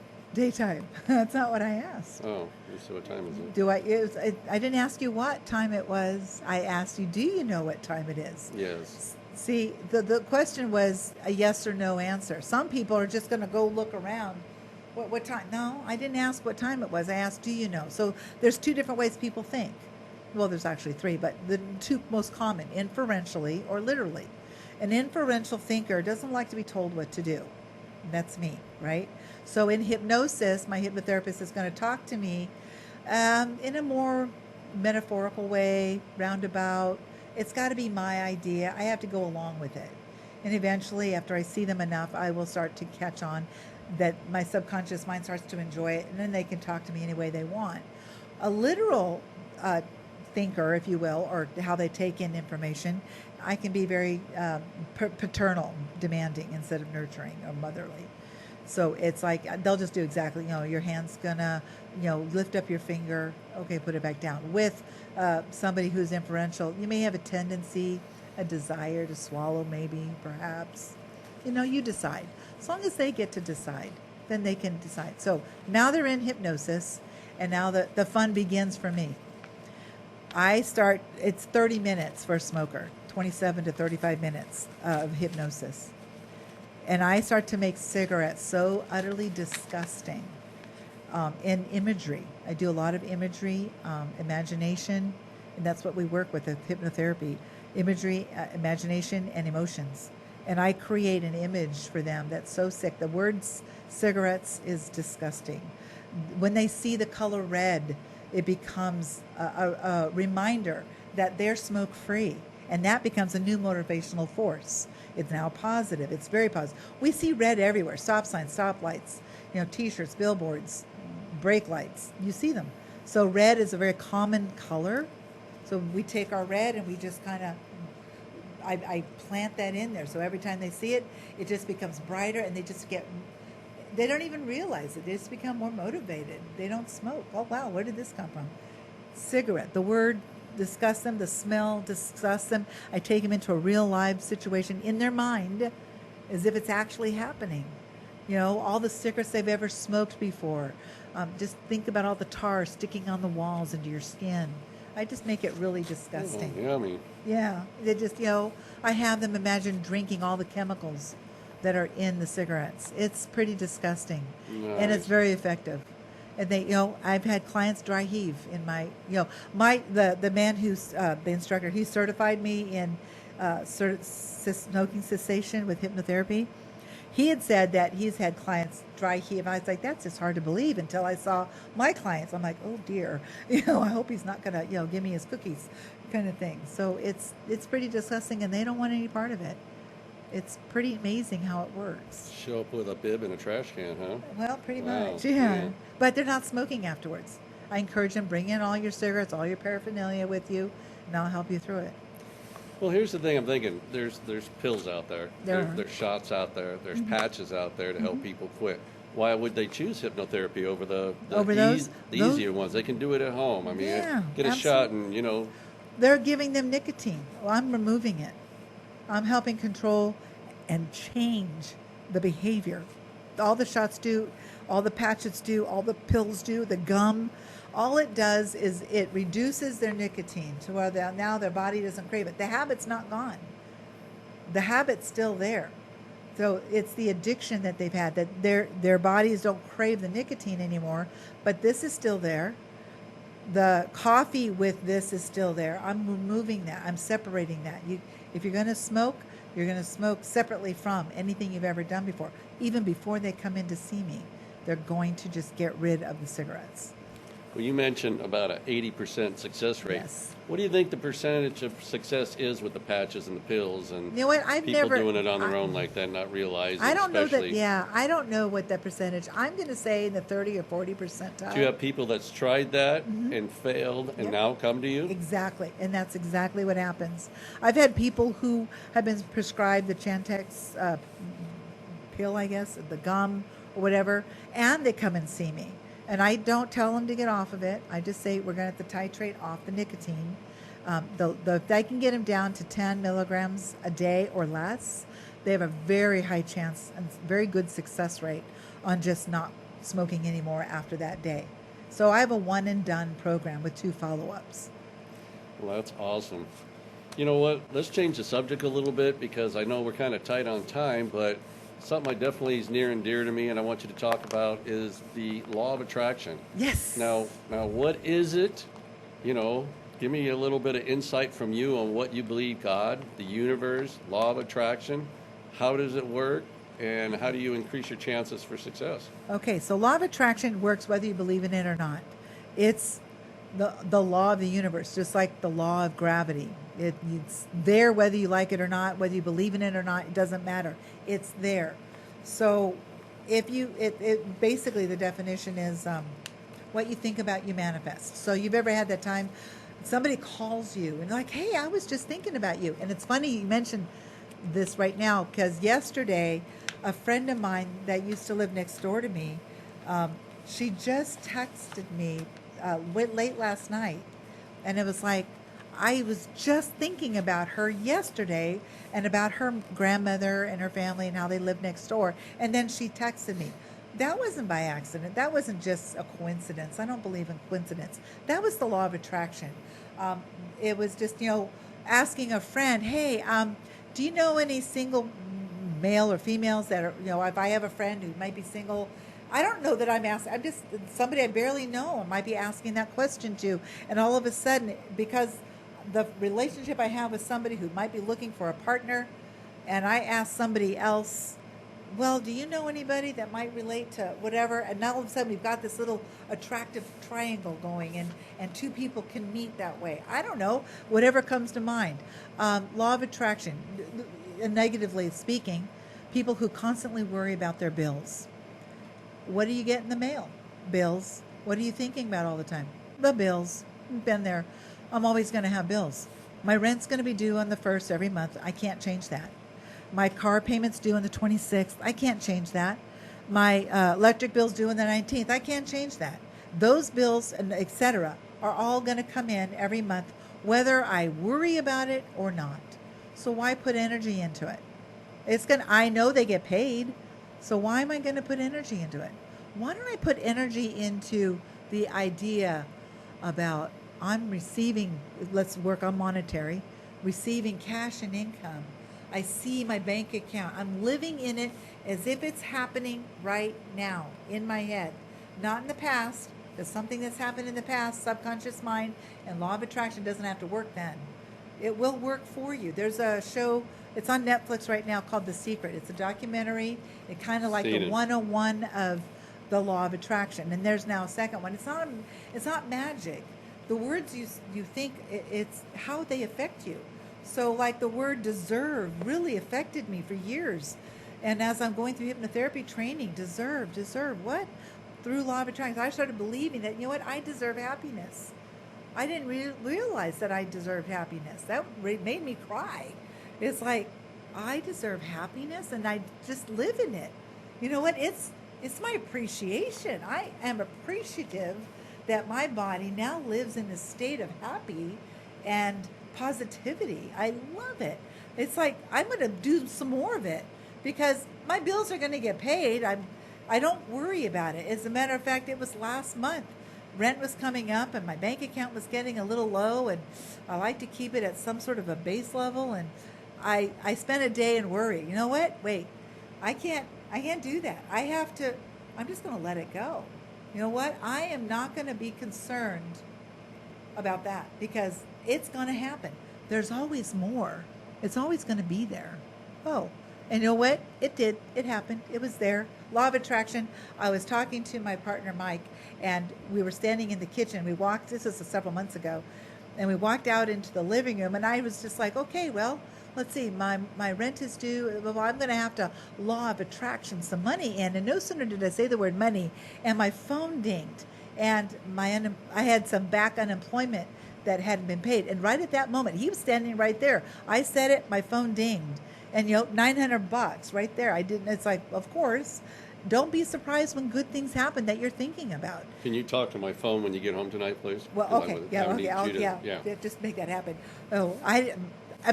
That's not what I asked. Oh, so what time is it? I didn't ask you what time it was. I asked you, do you know what time it is? Yes. See, the question was a yes or no answer. Some people are just going to go look around. What time? No, I didn't ask what time it was. I asked, do you know? So there's 2 different ways people think. Well, there's actually 3, but the 2 most common, inferentially or literally. An inferential thinker doesn't like to be told what to do. That's me, right? So in hypnosis, my hypnotherapist is going to talk to me in a more metaphorical way, roundabout. It's got to be my idea. I have to go along with it. And eventually, after I see them enough, I will start to catch on that my subconscious mind starts to enjoy it, and then they can talk to me any way they want. A literal thinker, if you will, or how they take in information, I can be very paternal, demanding, instead of nurturing or motherly. So it's like they'll just do exactly, your hand's gonna, lift up your finger, okay, put it back down. With somebody who's inferential, you may have a tendency, a desire to swallow, maybe, perhaps. You decide. As long as they get to decide, then they can decide. So now they're in hypnosis, and now the fun begins for me. It's 30 minutes for a smoker, 27 to 35 minutes of hypnosis. And I start to make cigarettes so utterly disgusting in imagery. I do a lot of imagery, imagination, and that's what we work with hypnotherapy. Imagery, imagination, and emotions. And I create an image for them that's so sick. The word cigarettes is disgusting. When they see the color red, it becomes a reminder that they're smoke-free. And that becomes a new motivational force. It's now positive. It's very positive. We see red everywhere. Stop signs, stop lights, T-shirts, billboards, brake lights. You see them. So red is a very common color. So we take our red and we just kind of, I plant that in there. So every time they see it, it just becomes brighter, and they don't even realize it. They just become more motivated. They don't smoke. Oh, wow, where did this come from? Cigarette. The word disgusts them. The smell disgusts them. I take them into a real live situation in their mind as if it's actually happening. All the cigarettes they've ever smoked before. Just think about all the tar sticking on the walls into your skin. I just make it really disgusting. Oh, yummy. Yeah. They just, I have them imagine drinking all the chemicals that are in the cigarettes. It's pretty disgusting. Nice. And it's very effective. And they, I've had clients dry heave in my, the man who's the instructor, he certified me in smoking cessation with hypnotherapy. He had said that he's had clients dry heave. I was like, that's just hard to believe until I saw my clients. I'm like, oh dear, I hope he's not gonna, give me his cookies, kind of thing. So it's pretty disgusting, and they don't want any part of it. It's pretty amazing how it works. Show up with a bib and a trash can, huh? Well, pretty Wow. much, yeah. But they're not smoking afterwards. I encourage them, bring in all your cigarettes, all your paraphernalia with you, and I'll help you through it. Well, here's the thing I'm thinking. There's pills out there. There are. There's shots out there. There's patches out there to help people quit. Why would they choose hypnotherapy over the easier ones? They can do it at home. I mean, get a shot and, They're giving them nicotine. Well, I'm removing it. I'm helping control and change the behavior. All the shots do, all the patches do, all the pills do, the gum. All it does is it reduces their nicotine to where now their body doesn't crave it. The habit's not gone. The habit's still there. So it's the addiction that they've had, that their bodies don't crave the nicotine anymore, but this is still there. The coffee with this is still there. I'm removing that. I'm separating that. If you're going to smoke, you're going to smoke separately from anything you've ever done before. Even before they come in to see me, they're going to just get rid of the cigarettes. Well, you mentioned about an 80% success rate. Yes. What do you think the percentage of success is with the patches and the pills and You know what? people doing it on their own like that, not realizing? I don't know that. Yeah, I don't know what that percentage. I'm going to say in the 30 or 40 percentile. Do you have people that's tried that and failed and now come to you? Exactly, and that's exactly what happens. I've had people who have been prescribed the Chantix pill, I guess, the gum or whatever, and they come and see me. And I don't tell them to get off of it. I just say we're going to have to titrate off the nicotine. If I can get them down to 10 milligrams a day or less, they have a very high chance and very good success rate on just not smoking anymore after that day. So I have a one and done program with 2 follow-ups. Well, that's awesome. You know what? Let's change the subject a little bit because I know we're kind of tight on time, but something I definitely is near and dear to me and I want you to talk about is the law of attraction. Yes. Now, what is it? Give me a little bit of insight from you on what you believe God, the universe, law of attraction, how does it work, and how do you increase your chances for success? Okay, so law of attraction works whether you believe in it or not. It's the law of the universe, just like the law of gravity. It's there whether you like it or not, whether you believe in it or not, it doesn't matter. It's there. So if basically the definition is what you think about, you manifest. So you've ever had that time somebody calls you and like, hey, I was just thinking about you. And it's funny you mentioned this right now because yesterday a friend of mine that used to live next door to me, she just texted me late last night, and it was like, I was just thinking about her yesterday and about her grandmother and her family and how they live next door. And then she texted me. That wasn't by accident. That wasn't just a coincidence. I don't believe in coincidence. That was the law of attraction. It was just, asking a friend, hey, do you know any single male or females that are, if I have a friend who might be single, I don't know that I'm asking. I'm just somebody I barely know. I might be asking that question to. And all of a sudden, because the relationship I have with somebody who might be looking for a partner, and I ask somebody else, well, do you know anybody that might relate to whatever? And now all of a sudden we've got this little attractive triangle going, and 2 people can meet that way. I don't know, whatever comes to mind. Law of attraction, negatively speaking, people who constantly worry about their bills. What do you get in the mail? Bills. What are you thinking about all the time? The bills. Been there. I'm always going to have bills. My rent's going to be due on the 1st every month. I can't change that. My car payment's due on the 26th. I can't change that. My electric bill's due on the 19th. I can't change that. Those bills, and etc., are all going to come in every month, whether I worry about it or not. So why put energy into it? I know they get paid, so why am I going to put energy into it? Why don't I put energy into the idea about I'm receiving, let's work on monetary, receiving cash and income. I see my bank account. I'm living in it as if it's happening right now in my head, not in the past, because something that's happened in the past, subconscious mind and law of attraction doesn't have to work then. It will work for you. There's a show, it's on Netflix right now called The Secret. It's a documentary. It's kind of like the 101 of the law of attraction. And there's now a second one. It's not magic. The words you think, it's how they affect you. So like the word deserve really affected me for years. And as I'm going through hypnotherapy training, deserve, what? Through law of attraction, I started believing that, I deserve happiness. I didn't realize that I deserved happiness. That made me cry. It's like, I deserve happiness and I just live in it. You know what? It's my appreciation. I am appreciative that my body now lives in a state of happy and positivity. I love it. It's like, I'm going to do some more of it because my bills are going to get paid. I don't worry about it. As a matter of fact, it was last month. Rent was coming up and my bank account was getting a little low, and I like to keep it at some sort of a base level, and I spent a day in worry. You know what? Wait, I can't do that. I'm just going to let it go. You know what? I am not going to be concerned about that because it's going to happen. There's always more. It's always going to be there. Oh, and you know what? It did. It happened. It was there. Law of attraction. I was talking to my partner, Mike, and we were standing in the kitchen. This was several months ago, and we walked out into the living room, and I was just like, okay, well, let's see, my rent is due. Well, I'm going to have to law of attraction some money in. And no sooner did I say the word money, and my phone dinged, and I had some back unemployment that hadn't been paid. And right at that moment, he was standing right there. I said it, my phone dinged. And $900 right there. It's like, of course, don't be surprised when good things happen that you're thinking about. Can you talk to my phone when you get home tonight, please? Well, okay. Yeah. Just make that happen. Oh, I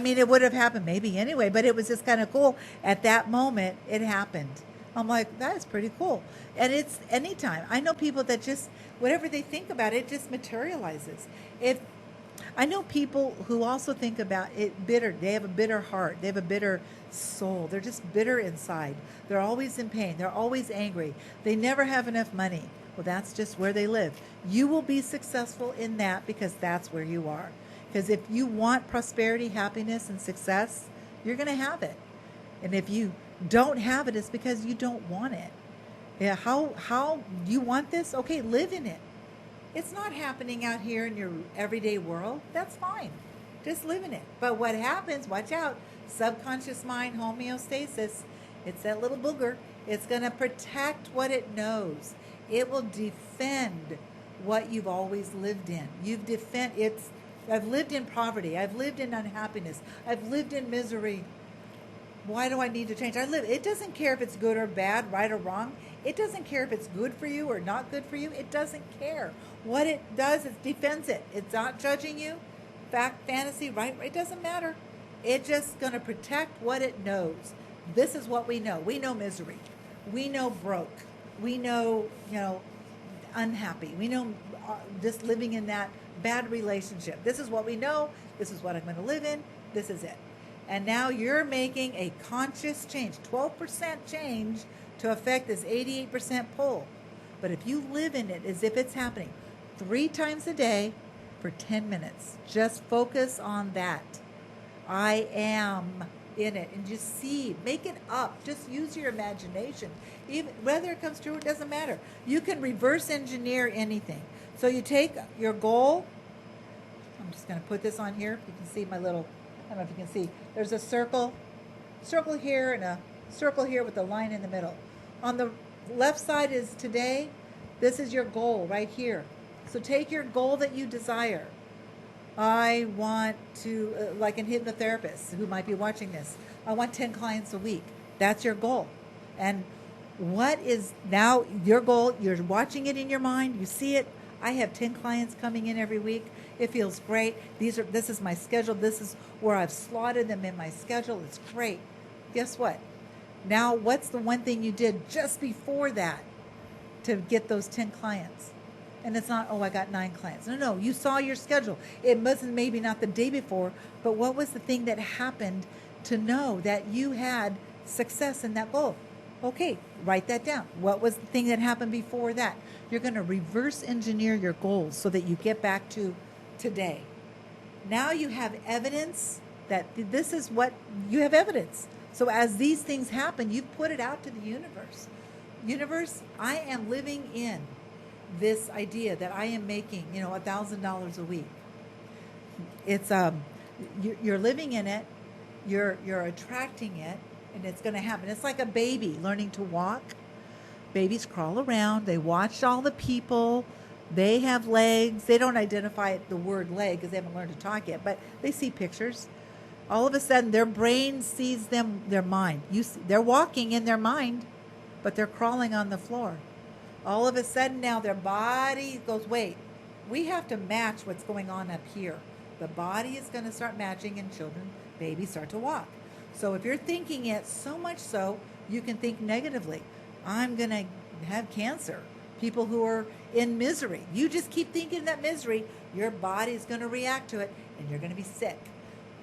mean, it would have happened maybe anyway, but it was just kind of cool. At that moment, it happened. I'm like, that is pretty cool. And it's anytime. I know people that just, whatever they think about, it just materializes. I know people who also think about it bitter. They have a bitter heart. They have a bitter soul. They're just bitter inside. They're always in pain. They're always angry. They never have enough money. Well, that's just where they live. You will be successful in that because that's where you are. Because if you want prosperity, happiness, and success, you're going to have it. And if you don't have it, it's because you don't want it. Yeah, how you want this? Okay, live in it. It's not happening out here in your everyday world. That's fine. Just live in it. But what happens, watch out, subconscious mind homeostasis, it's that little booger. It's going to protect what it knows. It will defend what you've always lived in. I've lived in poverty. I've lived in unhappiness. I've lived in misery. Why do I need to change? It doesn't care if it's good or bad, right or wrong. It doesn't care if it's good for you or not good for you. It doesn't care. What it does is defends it. It's not judging you. Fact, fantasy, right? It doesn't matter. It's just going to protect what it knows. This is what we know. We know misery. We know broke. We know, unhappy. We know just living in that bad relationship. This is what we know. This is what I'm going to live in. This is it. And now you're making a conscious change, 12% change to affect this 88% pull. But if you live in it as if it's happening 3 times a day for 10 minutes, just focus on that. I am in it. And just make it up. Just use your imagination. Even whether it comes true, it doesn't matter. You can reverse engineer anything. So you take your goal. I'm just going to put this on here. You can see my little, I don't know if you can see. There's a circle here and a circle here with a line in the middle. On the left side is today. This is your goal right here. So take your goal that you desire. I want to, like a hypnotherapist who might be watching this, I want 10 clients a week. That's your goal. And what is now your goal? You're watching it in your mind. You see it. I have 10 clients coming in every week. It feels great. This is my schedule. This is where I've slotted them in my schedule. It's great. Guess what? Now, what's the one thing you did just before that to get those 10 clients? And it's not, oh, I got 9 clients. No, you saw your schedule. It wasn't maybe not the day before, but what was the thing that happened to know that you had success in that goal? Okay, write that down. What was the thing that happened before that? You're going to reverse engineer your goals so that you get back to today. Now you have evidence that this is what you have evidence. So as these things happen, you put it out to the universe. Universe, I am living in this idea that I am making, $1,000 a week. It's you're living in it, you're attracting it, and it's going to happen. It's like a baby learning to walk. Babies crawl around. They watch all the people. They have legs. They don't identify the word leg because they haven't learned to talk yet, but they see pictures. All of a sudden, their brain sees them, their mind. They're walking in their mind, but they're crawling on the floor. All of a sudden now their body goes, wait, we have to match what's going on up here. The body is going to start matching, and babies start to walk. So if you're thinking it so much so, you can think negatively. I'm going to have cancer. People who are in misery. You just keep thinking that misery, your body's going to react to it, and you're going to be sick.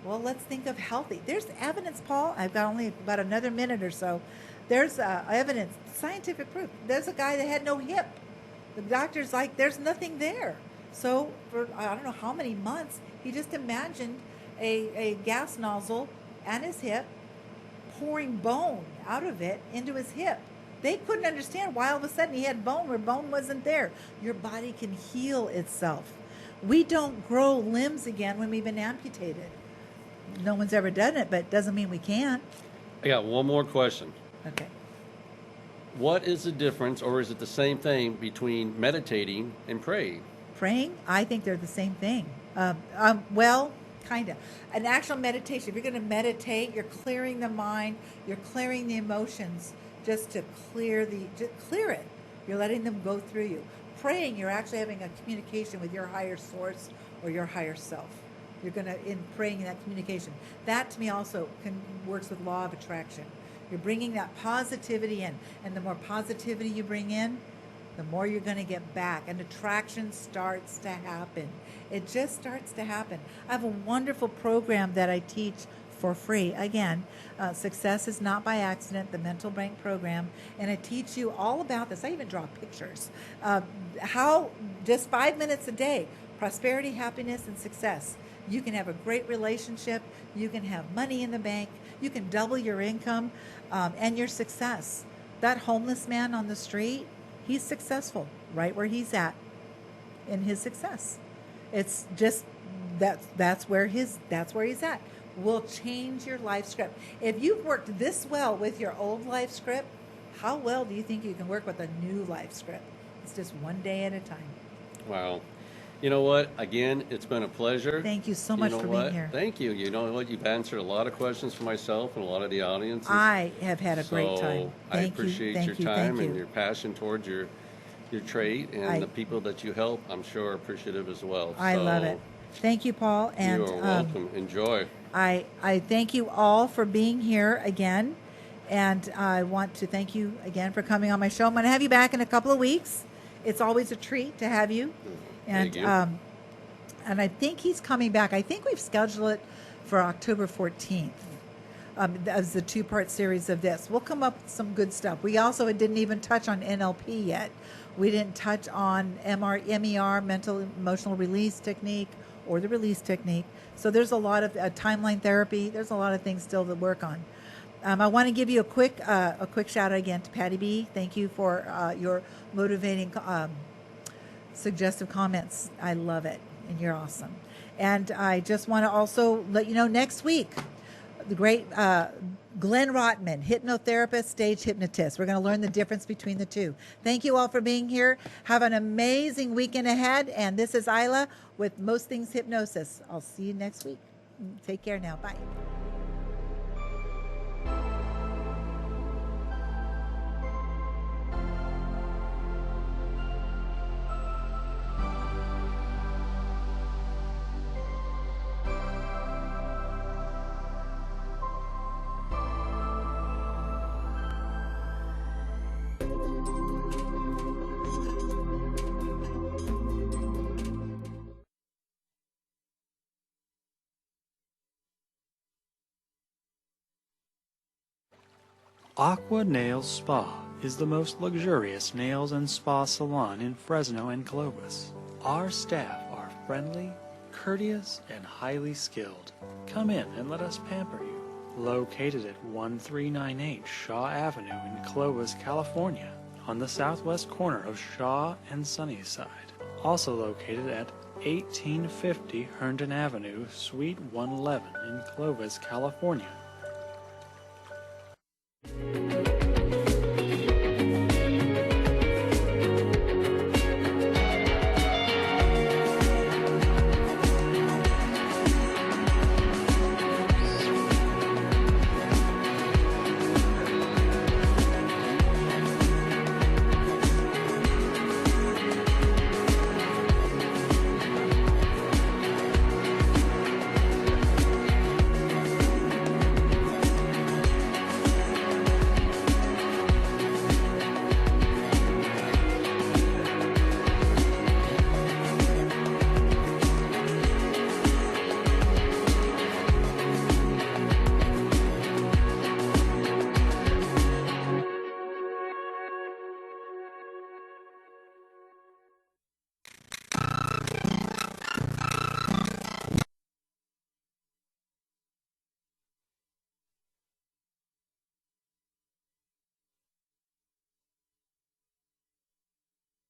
Well, let's think of healthy. There's evidence, Paul. I've got only about another minute or so. There's evidence, scientific proof. There's a guy that had no hip. The doctor's like, there's nothing there. So for I don't know how many months, he just imagined a gas nozzle and his hip, pouring bone out of it into his hip. They couldn't understand why all of a sudden he had bone where bone wasn't there. Your body can heal itself. We don't grow limbs again when we've been amputated. No one's ever done it, but it doesn't mean we can't. I got one more question. Okay. What is the difference, or is it the same thing, between meditating and praying? Praying? I think they're the same thing. Well, kind of. An actual meditation, if you're going to meditate, you're clearing the mind, you're clearing the emotions just to clear it. You're letting them go through you. Praying, you're actually having a communication with your higher source or your higher self. You're going to, in praying, that communication. That, to me, also works with law of attraction. You're bringing that positivity in. And the more positivity you bring in, the more you're going to get back. And attraction starts to happen. It just starts to happen. I have a wonderful program that I teach for free. Again, Success is Not by Accident, the Mental Bank program. And I teach you all about this. I even draw pictures. How, just 5 minutes a day, prosperity, happiness, and success. You can have a great relationship. You can have money in the bank. You can double your income and your success. That homeless man on the street, he's successful right where he's at in his success. It's just that's where he's at. Will change your life script. If you've worked this well with your old life script, how well do you think you can work with a new life script? It's just one day at a time. Wow. You know what? Again, it's been a pleasure. Thank you so much for being here. Thank you. You know what? You've answered a lot of questions for myself and a lot of the audience. I have had a great time. I appreciate your time and your passion towards your trade, and the people that you help, I'm sure, are appreciative as well. I love it. Thank you, Paul. And you are welcome. Enjoy. I thank you all for being here again. And I want to thank you again for coming on my show. I'm going to have you back in a couple of weeks. It's always a treat to have you. And and I think he's coming back. I think we've scheduled it for October 14th as the 2-part series of this. We'll come up with some good stuff. We also didn't even touch on NLP yet. We didn't touch on MER, mental emotional release technique, or the release technique. So there's a lot of timeline therapy. There's a lot of things still to work on. I want to give you a quick shout out again to Patty B. Thank you for your motivating suggestive comments. I love it, and you're awesome. And I just want to also let you know next week, the Glenn Rotman, hypnotherapist, stage hypnotist. We're going to learn the difference between the two. Thank you all for being here. Have an amazing weekend ahead. And this is Ilah with Most Things Hypnosis. I'll see you next week. Take care now. Bye. Aqua Nails Spa is the most luxurious nails and spa salon in Fresno and Clovis. Our staff are friendly, courteous, and highly skilled. Come in and let us pamper you. Located at 1398 Shaw Avenue in Clovis, California, on the southwest corner of Shaw and Sunnyside. Also located at 1850 Herndon Avenue, Suite 111 in Clovis, California.